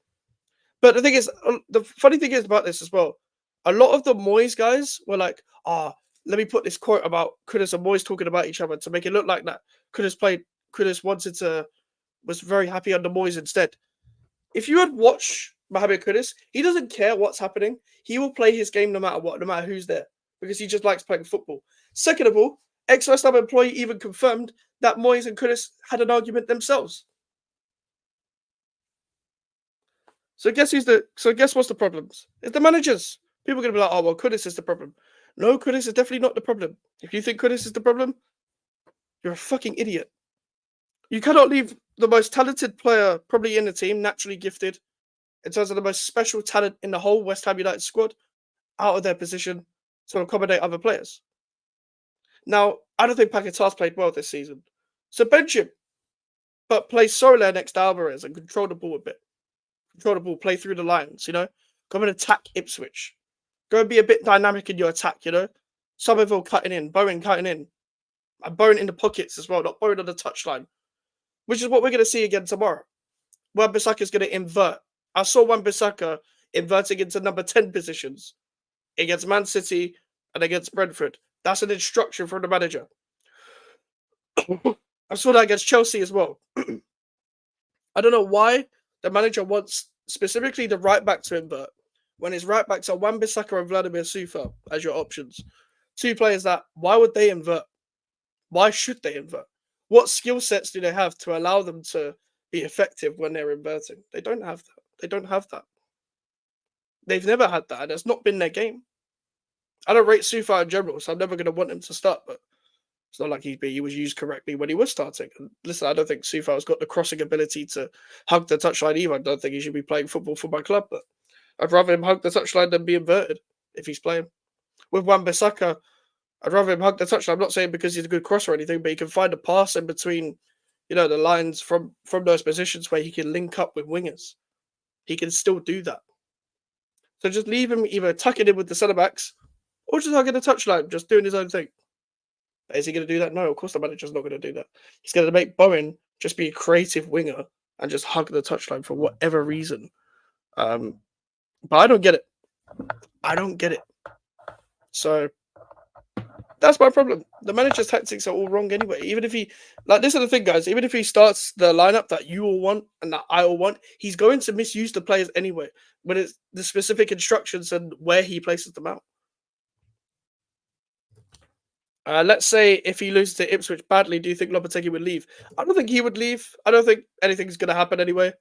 S1: But the thing is, the funny thing is about this as well, a lot of the Moyes guys were like, let me put this quote about Kudus and Moyes talking about each other to make it look like that Kudus was very happy under Moyes instead. If you had watched Mohamed Kudus, he doesn't care what's happening. He will play his game no matter what, no matter who's there, because he just likes playing football. Second of all, ex-West Ham employee even confirmed that Moyes and Kudus had an argument themselves. So guess what's the problems? It's the managers. People are going to be like, oh, well, Kudus is the problem. No, Kudus is definitely not the problem. If you think Kudus is the problem, you're a fucking idiot. You cannot leave the most talented player probably in the team, naturally gifted, in terms of the most special talent in the whole West Ham United squad, out of their position to accommodate other players. Now, I don't think Paquetá's played well this season. So bench him, but play Soler next to Alvarez and control the ball a bit. Control the ball, play through the lines, Go and attack Ipswich. Go and be a bit dynamic in your attack, Somerville cutting in, Bowen cutting in. And Bowen in the pockets as well, not Bowen on the touchline. Which is what we're going to see again tomorrow. Wan-Bissaka is going to invert. I saw Wan-Bissaka inverting into number 10 positions against Man City and against Brentford. That's an instruction from the manager. I saw that against Chelsea as well. I don't know why the manager wants specifically the right back to invert when his right backs are Wan-Bissaka and Vladimir Sufa as your options. Two players that, why would they invert? Why should they invert? What skill sets do they have to allow them to be effective when they're inverting? They don't have that. They've never had that, and it's not been their game. I don't rate Sufa in general, so I'm never going to want him to start, but it's not like he was used correctly when he was starting. And listen, I don't think Sufa has got the crossing ability to hug the touchline either. I don't think he should be playing football for my club, but I'd rather him hug the touchline than be inverted if he's playing. With Wan-Bissaka, I'd rather him hug the touchline. I'm not saying because he's a good crosser or anything, but he can find a pass in between, the lines from those positions where he can link up with wingers. He can still do that. So just leave him either tucking in with the centre backs or just hugging the touchline, just doing his own thing. Is he going to do that? No, of course the manager's not going to do that. He's going to make Bowen just be a creative winger and just hug the touchline for whatever reason. But I don't get it. I don't get it. So that's my problem. The manager's tactics are all wrong anyway. Even if he, this is the thing, guys. Even if he starts the lineup that you all want and that I all want, he's going to misuse the players anyway. When it's the specific instructions and where he places them out. Let's say if he loses to Ipswich badly, do you think Lopetegui would leave? I don't think he would leave. I don't think anything's going to happen anyway.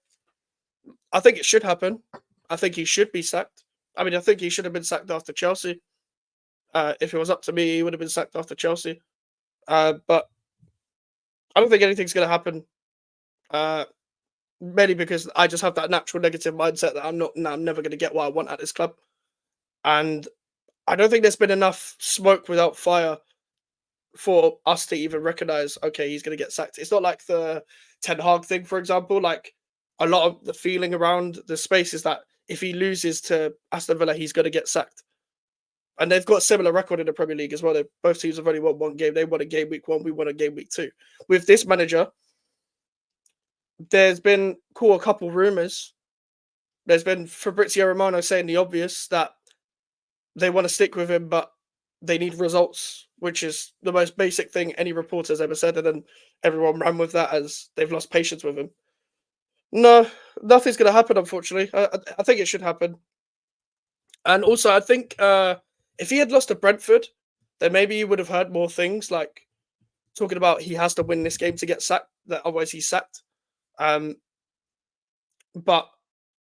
S1: I think it should happen. I think he should be sacked. I mean, I think he should have been sacked after Chelsea. If it was up to me, he would have been sacked after Chelsea. But I don't think anything's going to happen. Mainly because I just have that natural negative mindset that I'm never going to get what I want at this club. And I don't think there's been enough smoke without fire for us to even recognise, okay, he's going to get sacked. It's not like the Ten Hag thing, for example. Like, a lot of the feeling around the space is that if he loses to Aston Villa, he's going to get sacked. And they've got a similar record in the Premier League as well. Both teams have only won one game. They won a game week 1. We won a game week 2. With this manager, there's been a couple rumours. There's been Fabrizio Romano saying the obvious that they want to stick with him, but they need results, which is the most basic thing any reporter's ever said. And then everyone ran with that as they've lost patience with him. No, nothing's going to happen, unfortunately. I think it should happen. And also, I think if he had lost to Brentford, then maybe you would have heard more things like talking about he has to win this game to get sacked, that otherwise he's sacked. But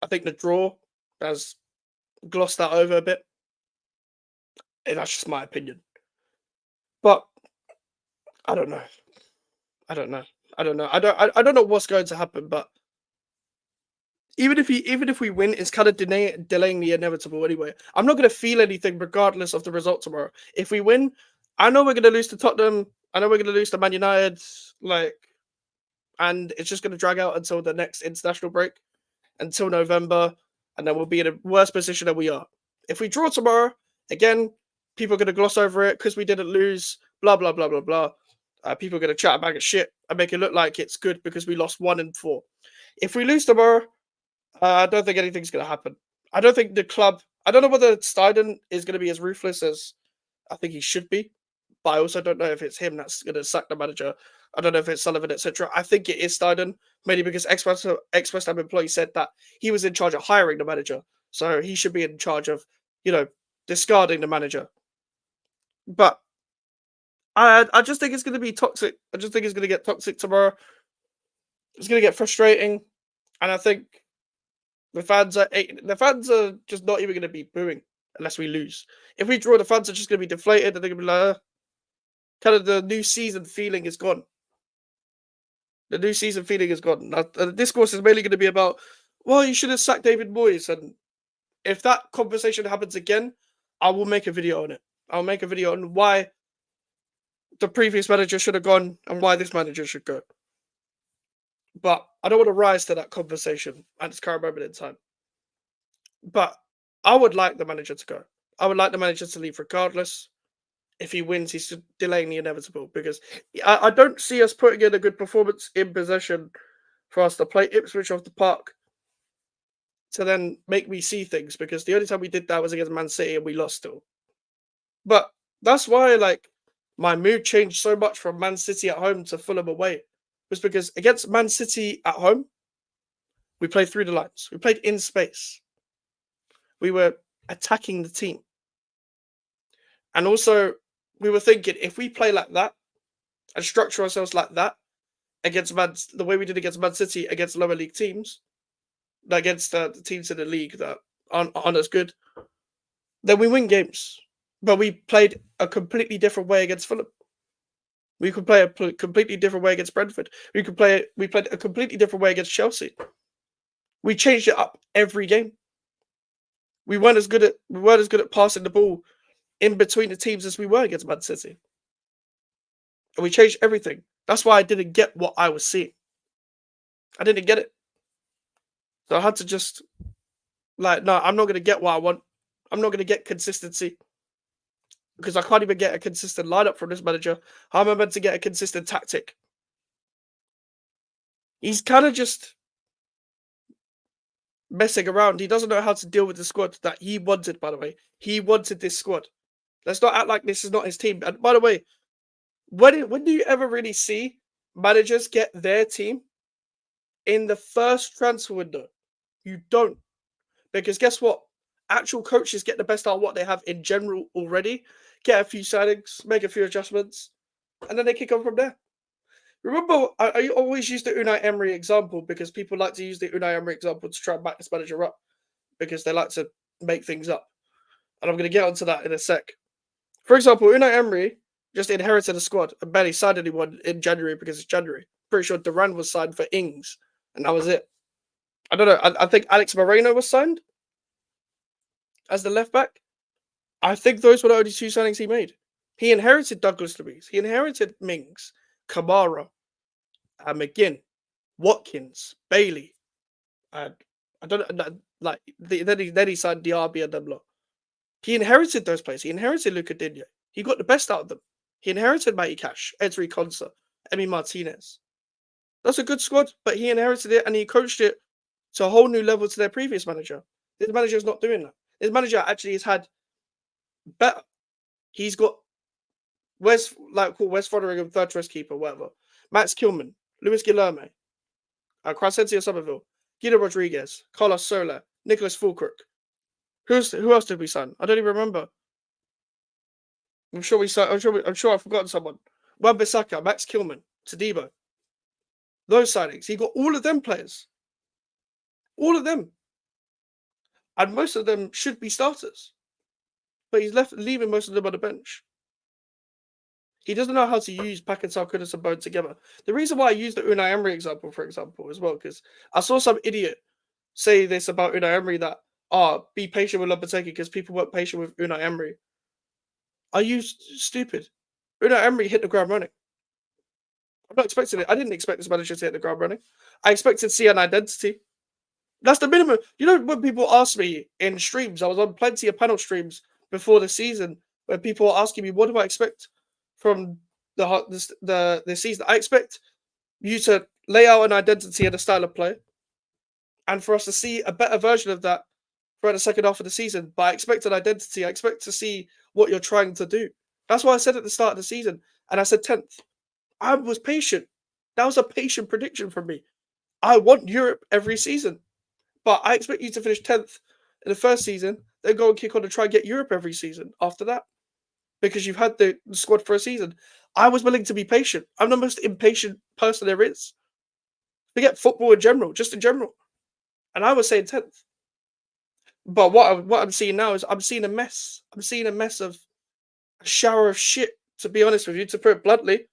S1: I think the draw has glossed that over a bit. And that's just my opinion. But I don't know. I don't know what's going to happen, but even if we win, it's kind of delaying the inevitable anyway. I'm not going to feel anything regardless of the result tomorrow. If we win, I know we're going to lose to Tottenham. I know we're going to lose to Man United. And it's just going to drag out until the next international break, until November, and then we'll be in a worse position than we are. If we draw tomorrow, again, people are going to gloss over it because we didn't lose, blah, blah, blah, blah, blah. People are going to chat a bag of shit and make it look like it's good because we lost 1 and 4. If we lose tomorrow, I don't think anything's going to happen. I don't think the club... I don't know whether Steiden is going to be as ruthless as I think he should be, but I also don't know if it's him that's going to sack the manager. I don't know if it's Sullivan, etc. I think it is Steiden, mainly because ex-West Ham employee said that he was in charge of hiring the manager, so he should be in charge of, discarding the manager. But I just think it's going to be toxic. I just think it's going to get toxic tomorrow. It's going to get frustrating, and I think the fans are just not even going to be booing unless we lose. If we draw, the fans are just going to be deflated, and they're going to be like, kind of the new season feeling is gone. The new season feeling is gone. The discourse is mainly going to be about, well, you should have sacked David Moyes. And if that conversation happens again, I will make a video on it. I'll make a video on why the previous manager should have gone and why this manager should go. But I don't want to rise to that conversation at this current moment in time. But I would like the manager to go. I would like the manager to leave regardless. If he wins, he's delaying the inevitable, because I don't see us putting in a good performance in possession for us to play Ipswich off the park to then make me see things, because the only time we did that was against Man City and we lost still. But that's why my mood changed so much from Man City at home to Fulham away, was because against Man City at home, we played through the lines. We played in space. We were attacking the team. And also, we were thinking, if we play like that and structure ourselves like that against the way we did against Man City, against lower league teams, against the teams in the league that aren't as good, then we win games. But we played a completely different way against Fulham. We could play a completely different way against Brentford. We played a completely different way against Chelsea. We changed it up every game. We weren't as good at passing the ball in between the teams as we were against Man City. And we changed everything. That's why I didn't get what I was seeing. I didn't get it. So I had to just like, no, I'm not gonna get what I want. I'm not gonna get consistency because I can't even get a consistent lineup from this manager. How am I meant to get a consistent tactic? He's kind of just messing around. He doesn't know how to deal with the squad that he wanted, by the way. He wanted this squad. Let's not act like this is not his team. And by the way, when do you ever really see managers get their team in the first transfer window? You don't. Because guess what? Actual coaches get the best out of what they have in general already, get a few signings, make a few adjustments, and then they kick on from there. Remember, I always use the Unai Emery example because people like to use the Unai Emery example to try and back this manager up because they like to make things up. And I'm going to get onto that in a sec. For example, Unai Emery just inherited a squad and barely signed anyone in January because it's January. Pretty sure Duran was signed for Ings, and that was it. I don't know. I think Alex Moreno was signed as the left back. I think those were the only two signings he made. He inherited Douglas Luiz. He inherited Mings, Kamara, McGinn, Watkins, Bailey, and I don't know. Like then he signed Diaby and them lot. He inherited those players. He inherited Luca Digne. He got the best out of them. He inherited Matty Cash, Ezri Konsa, Emi Martinez. That's a good squad, but he inherited it and he coached it to a whole new level to their previous manager. This manager is not doing that. This manager actually has had better. He's got Wes Foderingham, third choice keeper, whatever. Max Kilman, Luis Guilherme, Crescencio Somerville, Guido Rodriguez, Carlos Soler, Nicholas Fulkirk. Who else did we sign? I don't even remember. I'm sure we signed. I'm sure I've forgotten someone. Wan-Bissaka, Max Kilman, Tadibo. Those signings. He got all of them players. All of them. And most of them should be starters. But he's leaving most of them on the bench. He doesn't know how to use Pakistan, Kudus, and Bone together. The reason why I use the Unai Emery example, for example, as well, because I saw some idiot say this about Unai Emery that, be patient with Lopetegui because people weren't patient with Unai Emery. Are you stupid? Unai Emery hit the ground running. I'm not expecting it. I didn't expect this manager to hit the ground running. I expected to see an identity. That's the minimum. You know, when people ask me in streams, I was on plenty of panel streams before the season where people are asking me, what do I expect from the season? I expect you to lay out an identity and a style of play and for us to see a better version of that for the second half of the season. But I expect an identity. I expect to see what you're trying to do. That's why I said at the start of the season, and I said 10th. I was patient. That was a patient prediction from me. I want Europe every season. But I expect you to finish 10th in the first season, then go and kick on and try and get Europe every season after that. Because you've had the squad for a season. I was willing to be patient. I'm the most impatient person there is. Forget football in general, just in general. And I was saying 10th. But what I'm seeing now is I'm seeing a mess. I'm seeing a mess of a shower of shit, to be honest with you, to put it bluntly.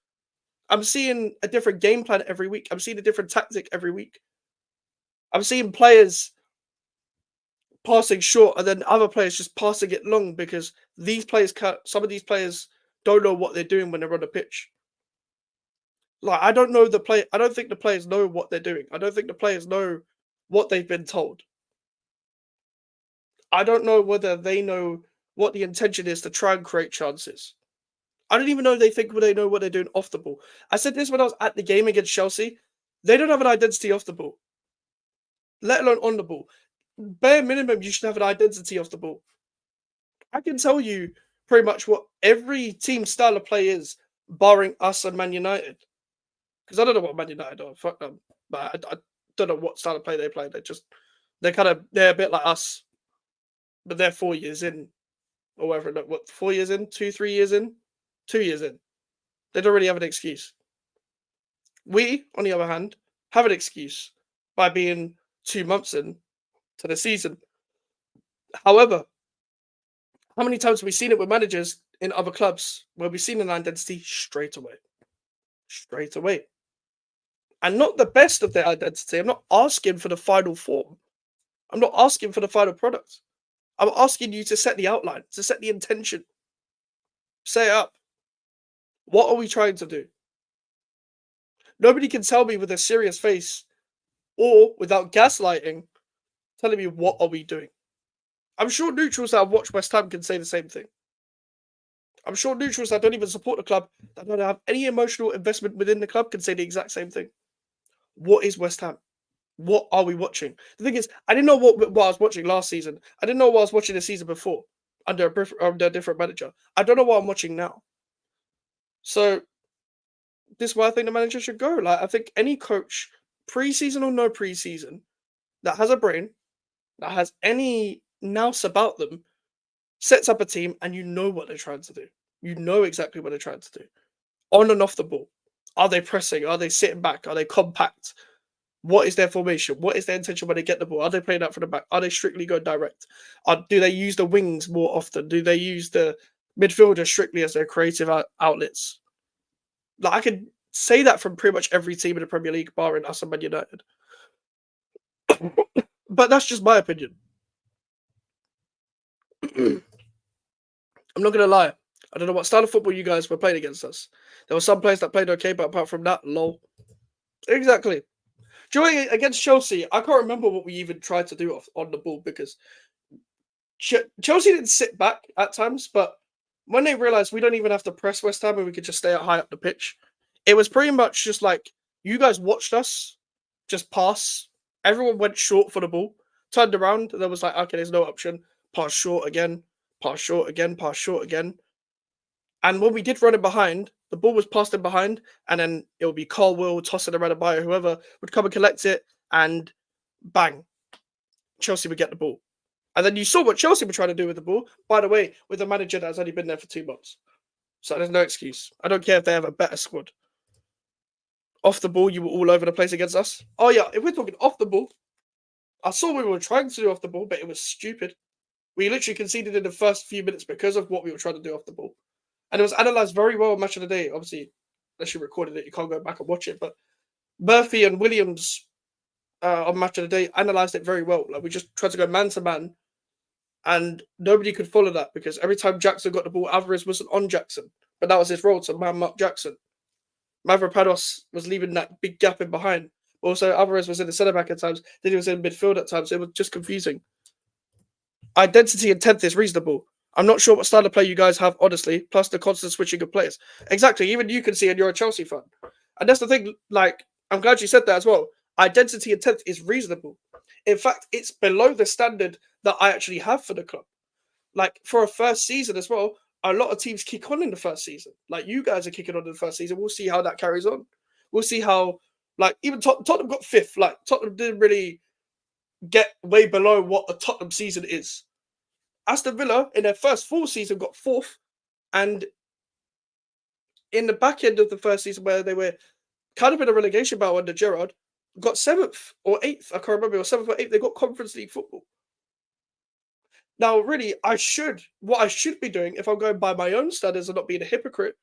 S1: I'm seeing a different game plan every week. I'm seeing a different tactic every week. I'm seeing players passing short and then other players just passing it long because some of these players don't know what they're doing when they're on the pitch. Like, I don't think the players know what they're doing. I don't think the players know what they've been told. I don't know whether they know what the intention is to try and create chances. I don't even know if they know what they're doing off the ball. I said this when I was at the game against Chelsea. They don't have an identity off the ball, let alone on the ball. Bare minimum, you should have an identity off the ball. I can tell you pretty much what every team's style of play is, barring us and Man United. Because I don't know what Man United are. Fuck them. But I don't know what style of play they play. They're a bit like us. But they're 4 years in. Or whatever. What, 4 years in? 3 years in? 2 years in. They don't really have an excuse. We, on the other hand, have an excuse by being 2 months in to the season. However, how many times have we seen it with managers in other clubs where we've seen an identity straight away? Straight away. And not the best of their identity. I'm not asking for the final form. I'm not asking for the final product. I'm asking you to set the outline, to set the intention. Say it up. What are we trying to do? Nobody can tell me with a serious face or without gaslighting, telling me what are we doing. I'm sure neutrals that have watched West Ham can say the same thing. I'm sure neutrals that don't even support the club, that don't have any emotional investment within the club, can say the exact same thing. What is West Ham? What are we watching? The thing is, I didn't know what I was watching last season. I didn't know what I was watching the season before under a different manager. I don't know what I'm watching now. So this is why I think the manager should go. Like I think any coach, preseason or no preseason, that has a brain, that has any nous about them, sets up a team, and you know what they're trying to do. You know exactly what they're trying to do. On and off the ball. Are they pressing? Are they sitting back? Are they compact? What is their formation? What is their intention when they get the ball? Are they playing out from the back? Are they strictly going direct? Do they use the wings more often? Do they use the midfielder strictly as their creative outlets? Like I could say that from pretty much every team in the Premier League, barring us and Man United. But that's just my opinion. I'm not gonna lie. I don't know what style of football you guys were playing against us. There were some players that played okay, but apart from that, lol. Exactly. During against Chelsea, I can't remember what we even tried to do on the ball because Chelsea didn't sit back at times, but when they realized we don't even have to press West Ham and we could just stay high up the pitch, it was pretty much just like you guys watched us just pass. Everyone went short for the ball, turned around, and there was like, okay, there's no option. Pass short again, pass short again, pass short again. And when we did run it behind, the ball was passed in behind, and then it would be Colwill tossing around a buyer, whoever would come and collect it, and bang, Chelsea would get the ball. And then you saw what Chelsea were trying to do with the ball, by the way, with a manager that has only been there for 2 months. So there's no excuse. I don't care if they have a better squad. Off the ball, you were all over the place against us. Oh, yeah, if we're talking off the ball, I saw we were trying to do off the ball, but it was stupid. We literally conceded in the first few minutes because of what we were trying to do off the ball. And it was analysed very well on Match of the Day. Obviously, unless you recorded it, you can't go back and watch it. But Murphy and Williams on Match of the Day analysed it very well. Like we just tried to go man to man, and nobody could follow that because every time Jackson got the ball, Alvarez wasn't on Jackson, but that was his role to man up Jackson. Mavropanos was leaving that big gap in behind. Also, Alvarez was in the centre back at times. Then he was in midfield at times. It was just confusing. Identity and 10th is reasonable. I'm not sure what style of play you guys have, honestly, plus the constant switching of players. Exactly. Even you can see, and you're a Chelsea fan. And that's the thing, like, I'm glad you said that as well. Identity and 10th is reasonable. In fact, it's below the standard that I actually have for the club. Like, for a first season as well, a lot of teams kick on in the first season. Like, you guys are kicking on in the first season. We'll see how that carries on. We'll see how, like, even Tottenham got 5th. Like, Tottenham didn't really get way below what a Tottenham season is. Aston Villa in their first full season got 4th, and in the back end of the first season where they were kind of in a relegation battle under Gerrard, got 7th or 8th. I can't remember, or 7th or 8th. They got Conference League football. Now, really, what I should be doing if I'm going by my own standards and not being a hypocrite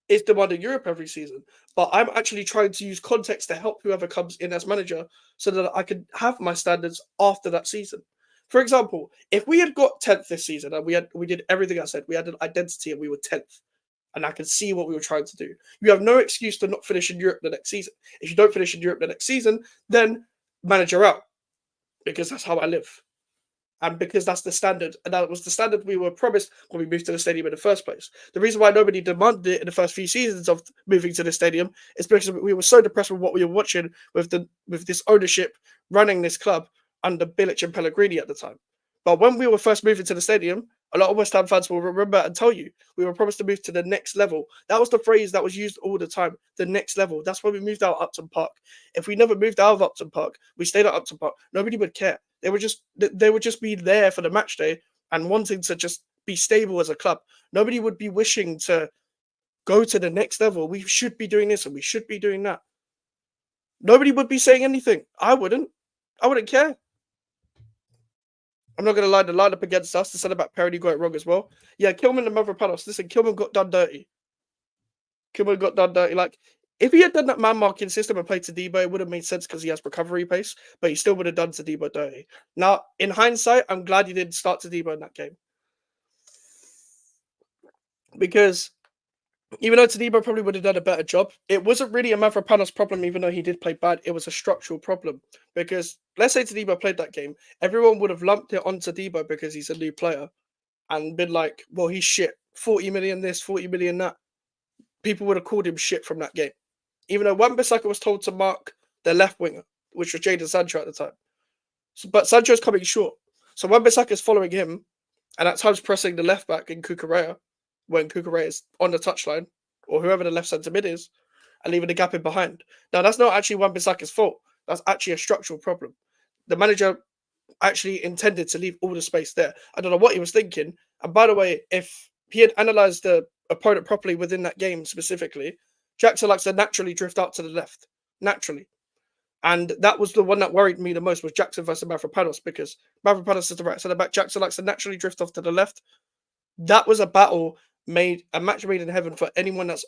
S1: is demanding Europe every season. But I'm actually trying to use context to help whoever comes in as manager so that I can have my standards after that season. For example, if we had got 10th this season and we did everything I said, we had an identity and we were 10th, and I can see what we were trying to do. You have no excuse to not finish in Europe the next season. If you don't finish in Europe the next season, then manager out. Because that's how I live. And because that's the standard, and that was the standard we were promised when we moved to the stadium in the first place. The reason why nobody demanded it in the first few seasons of moving to the stadium is because we were so depressed with what we were watching with this ownership running this club under Bilic and Pellegrini at the time. But when we were first moving to the stadium, a lot of West Ham fans will remember and tell you we were promised to move to the next level. That was the phrase that was used all the time. The next level. That's why we moved out of Upton Park. If we never moved out of Upton Park, we stayed at Upton Park. Nobody would care. They would just be there for the match day and wanting to just be stable as a club. Nobody would be wishing to go to the next level. We should be doing this and we should be doing that. Nobody would be saying anything. I wouldn't care. I'm not going to lie, the lineup against us, the centre back parody got it wrong as well. Yeah, Kilman and Mavropanos. Listen, Kilman got done dirty. Like, if he had done that man marking system and played Todibo, it would have made sense because he has recovery pace, but he still would have done Todibo dirty. Now, in hindsight, I'm glad he didn't start Todibo in that game. because even though Tadibo probably would have done a better job, it wasn't really a Mavropanos problem, even though he did play bad. It was a structural problem. Because let's say Tadibo played that game, everyone would have lumped it on Tadibo because he's a new player and been like, well, he's shit. 40 million this, 40 million that. People would have called him shit from that game. Even though Wan-Bissaka was told to mark their left winger, which was Jadon Sancho at the time. But Sancho's coming short. So Wan-Bissaka is following him and at times pressing the left back in Cucurella when Cucurella is on the touchline or whoever the left centre mid is and leaving the gap in behind. Now, that's not actually Wan-Bissaka's fault. That's actually a structural problem. The manager actually intended to leave all the space there. I don't know what he was thinking. And by the way, if he had analysed the opponent properly within that game specifically, Jackson likes to naturally drift out to the left. Naturally. And that was the one that worried me the most was Jackson versus Mavropanos because Mavropanos is the right centre back. Jackson likes to naturally drift off to the left. That was a match made in heaven for anyone that's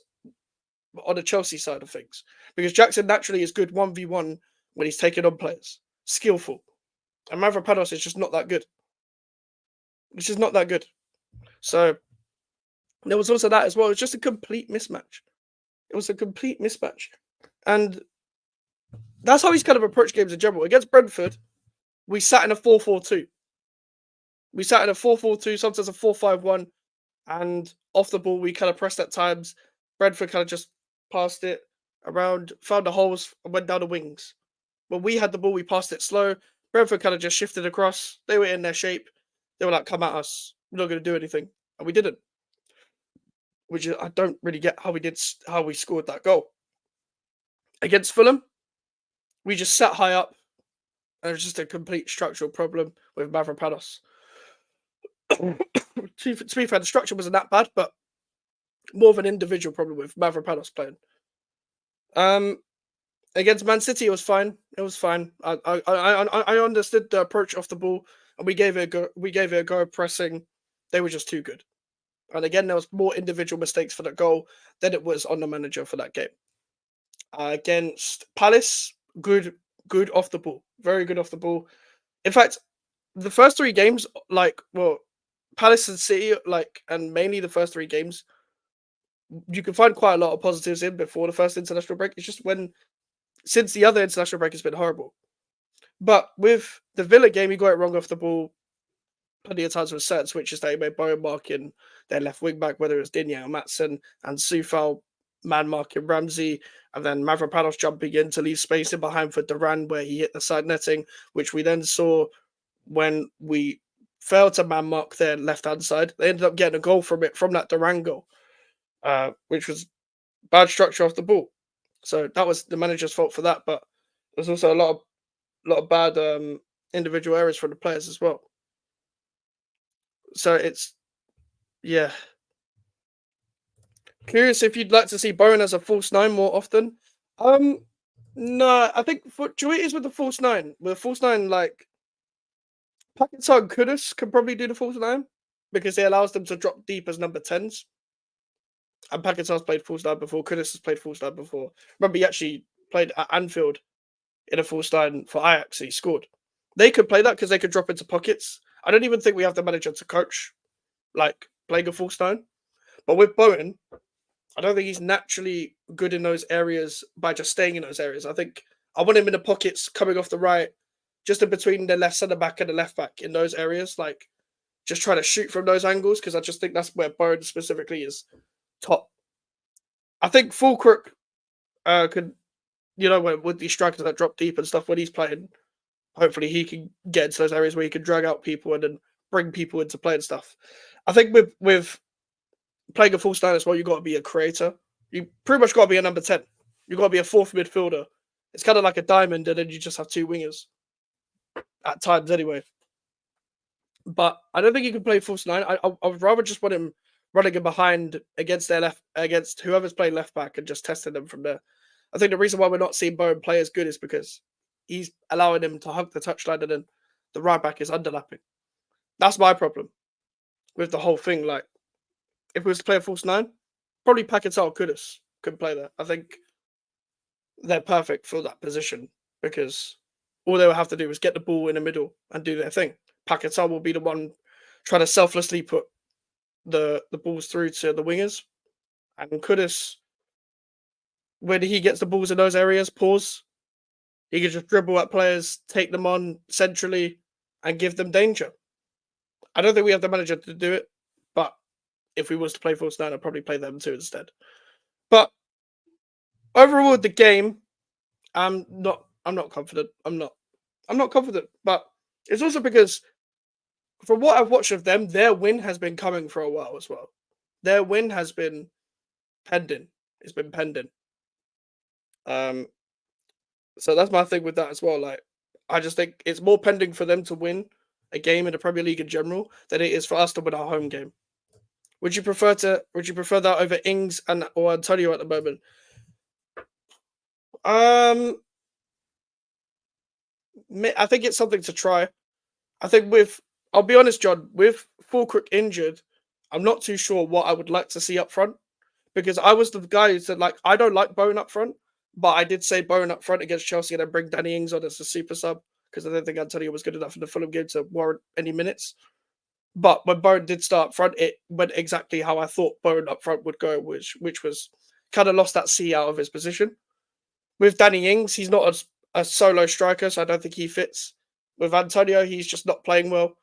S1: on the Chelsea side of things. Because Jackson naturally is good 1v1 when he's taking on players. Skillful. And Mavropanos is just not that good. It's just not that good. So there was also that as well. It was just a complete mismatch. It was a complete mismatch. And that's how he's kind of approached games in general. Against Brentford, we sat in a 4-4-2. We sat in a 4-4-2, sometimes a 4-5-1. And off the ball, we kind of pressed at times. Brentford kind of just passed it around, found the holes, and went down the wings. When we had the ball, we passed it slow. Brentford kind of just shifted across. They were in their shape. They were like, come at us. We're not going to do anything. And we didn't. Which I don't really get how we scored that goal. Against Fulham, we just sat high up, and it was just a complete structural problem with Mavropanos. to be fair, the structure wasn't that bad, but more of an individual problem with Mavropanos playing. Against Man City, it was fine. It was fine. I understood the approach off the ball, and we gave it a go. We gave it a go pressing. They were just too good. And again, there was more individual mistakes for that goal than it was on the manager for that game. Against Palace, good off the ball, very good off the ball. In fact, the first three games, Palace and City, and mainly the first three games, you can find quite a lot of positives in before the first international break. It's just since the other international break has been horrible. But with the Villa game, he got it wrong off the ball. Plenty of times with certain switches that he made, Bowen marking their left wing back, whether it was Digne or Matson, and Soufal man marking Ramsey, and then Mavropanos jumping in to leave space in behind for Duran where he hit the side netting, which we then saw when we failed to man mark their left-hand side. They ended up getting a goal from that Duran goal, which was bad structure off the ball. So that was the manager's fault for that, but there's also a lot of bad individual errors from the players as well. So it's, yeah. Curious if you'd like to see Bowen as a false nine more often. No, I think for Joy is with the false nine. With a false nine, like Pakistan and Kudus can probably do the false nine because it allows them to drop deep as number 10s. And Pakistan's played false nine before. Kudus has played false nine before. Remember, he actually played at Anfield in a false nine for Ajax. He scored. They could play that because they could drop into pockets. I don't even think we have the manager to coach playing a false nine. But with Bowen, I don't think he's naturally good in those areas by just staying in those areas. I think I want him in the pockets coming off the right, just in between the left centre back and the left back in those areas, just try to shoot from those angles because I just think that's where Bowen specifically is top. I think Fulkirk could, with these strikers that drop deep and stuff when he's playing, hopefully he can get into those areas where he can drag out people and then bring people into play and stuff. I think with playing a false nine as well, you got to be a creator. You pretty much got to be a number 10. You got to be a fourth midfielder. It's kind of like a diamond, and then you just have two wingers at times, anyway. But I don't think he can play false nine. I would rather just want him running in behind against whoever's playing left back and just testing them from there. I think the reason why we're not seeing Bowen play as good is because he's allowing him to hug the touchline, and then the right back is underlapping. That's my problem with the whole thing. If we was to play a false nine, probably Paquetá or Kudus could play there. I think they're perfect for that position because all they will have to do is get the ball in the middle and do their thing. Paquetá will be the one trying to selflessly put the balls through to the wingers. And Kudus, when he gets the balls in those areas, pause. He can just dribble at players, take them on centrally, and give them danger. I don't think we have the manager to do it, but if we was to play false nine, I'd probably play them too instead. But overall, with the game, I'm not confident. I'm not confident. But it's also because from what I've watched of them, their win has been coming for a while as well. Their win has been pending. It's been pending. Um, so that's my thing with that as well. Like, I just think it's more pending for them to win a game in the Premier League in general than it is for us to win our home game. Would you prefer that over Ings and or Antonio at the moment? Um, I think it's something to try. I think I'll be honest, John, with Fulkrook injured, I'm not too sure what I would like to see up front because I was the guy who said like I don't like Bowen up front, but I did say Bowen up front against Chelsea and then bring Danny Ings on as a super sub because I didn't think Antonio was good enough in the Fulham game to warrant any minutes. But when Bowen did start up front, it went exactly how I thought Bowen up front would go, which was kind of lost that C out of his position. With Danny Ings, he's not a solo striker, so I don't think he fits. With Antonio, he's just not playing well.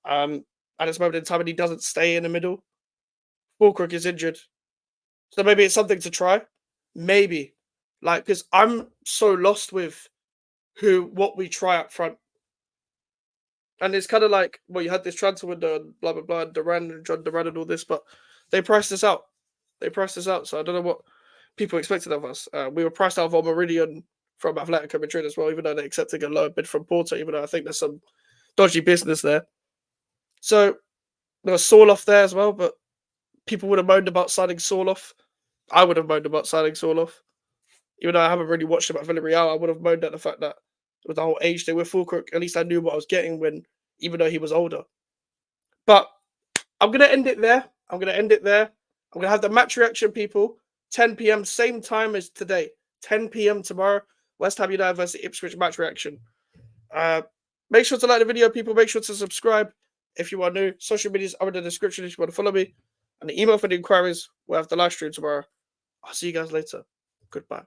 S1: At this moment in time, and he doesn't stay in the middle. Fulkrook is injured, so maybe it's something to try. Maybe, like, because I'm so lost with what we try up front, and it's kind of like, well, you had this transfer window and blah blah blah, Duran and John Duran and all this, but they priced us out. They priced us out, so I don't know what people expected of us. We were priced out of Meridian from Atletico Madrid as well, even though they're accepting a lower bid from Porto, even though I think there's some dodgy business there. So there was Sorloth there as well, but people would have moaned about signing Sorloth. I would have moaned about signing Sorloth. Even though I haven't really watched him at Villarreal, I would have moaned at the fact that with the whole age thing with Fulkrook, at least I knew what I was getting even though he was older. But I'm going to end it there. I'm going to have the match reaction, people. 10 p.m. same time as today. 10 p.m. tomorrow. West Ham United versus Ipswich match reaction. Make sure to like the video, people. Make sure to subscribe if you are new. Social medias are in the description if you want to follow me. And the email for the inquiries will have the live stream tomorrow. I'll see you guys later. Goodbye.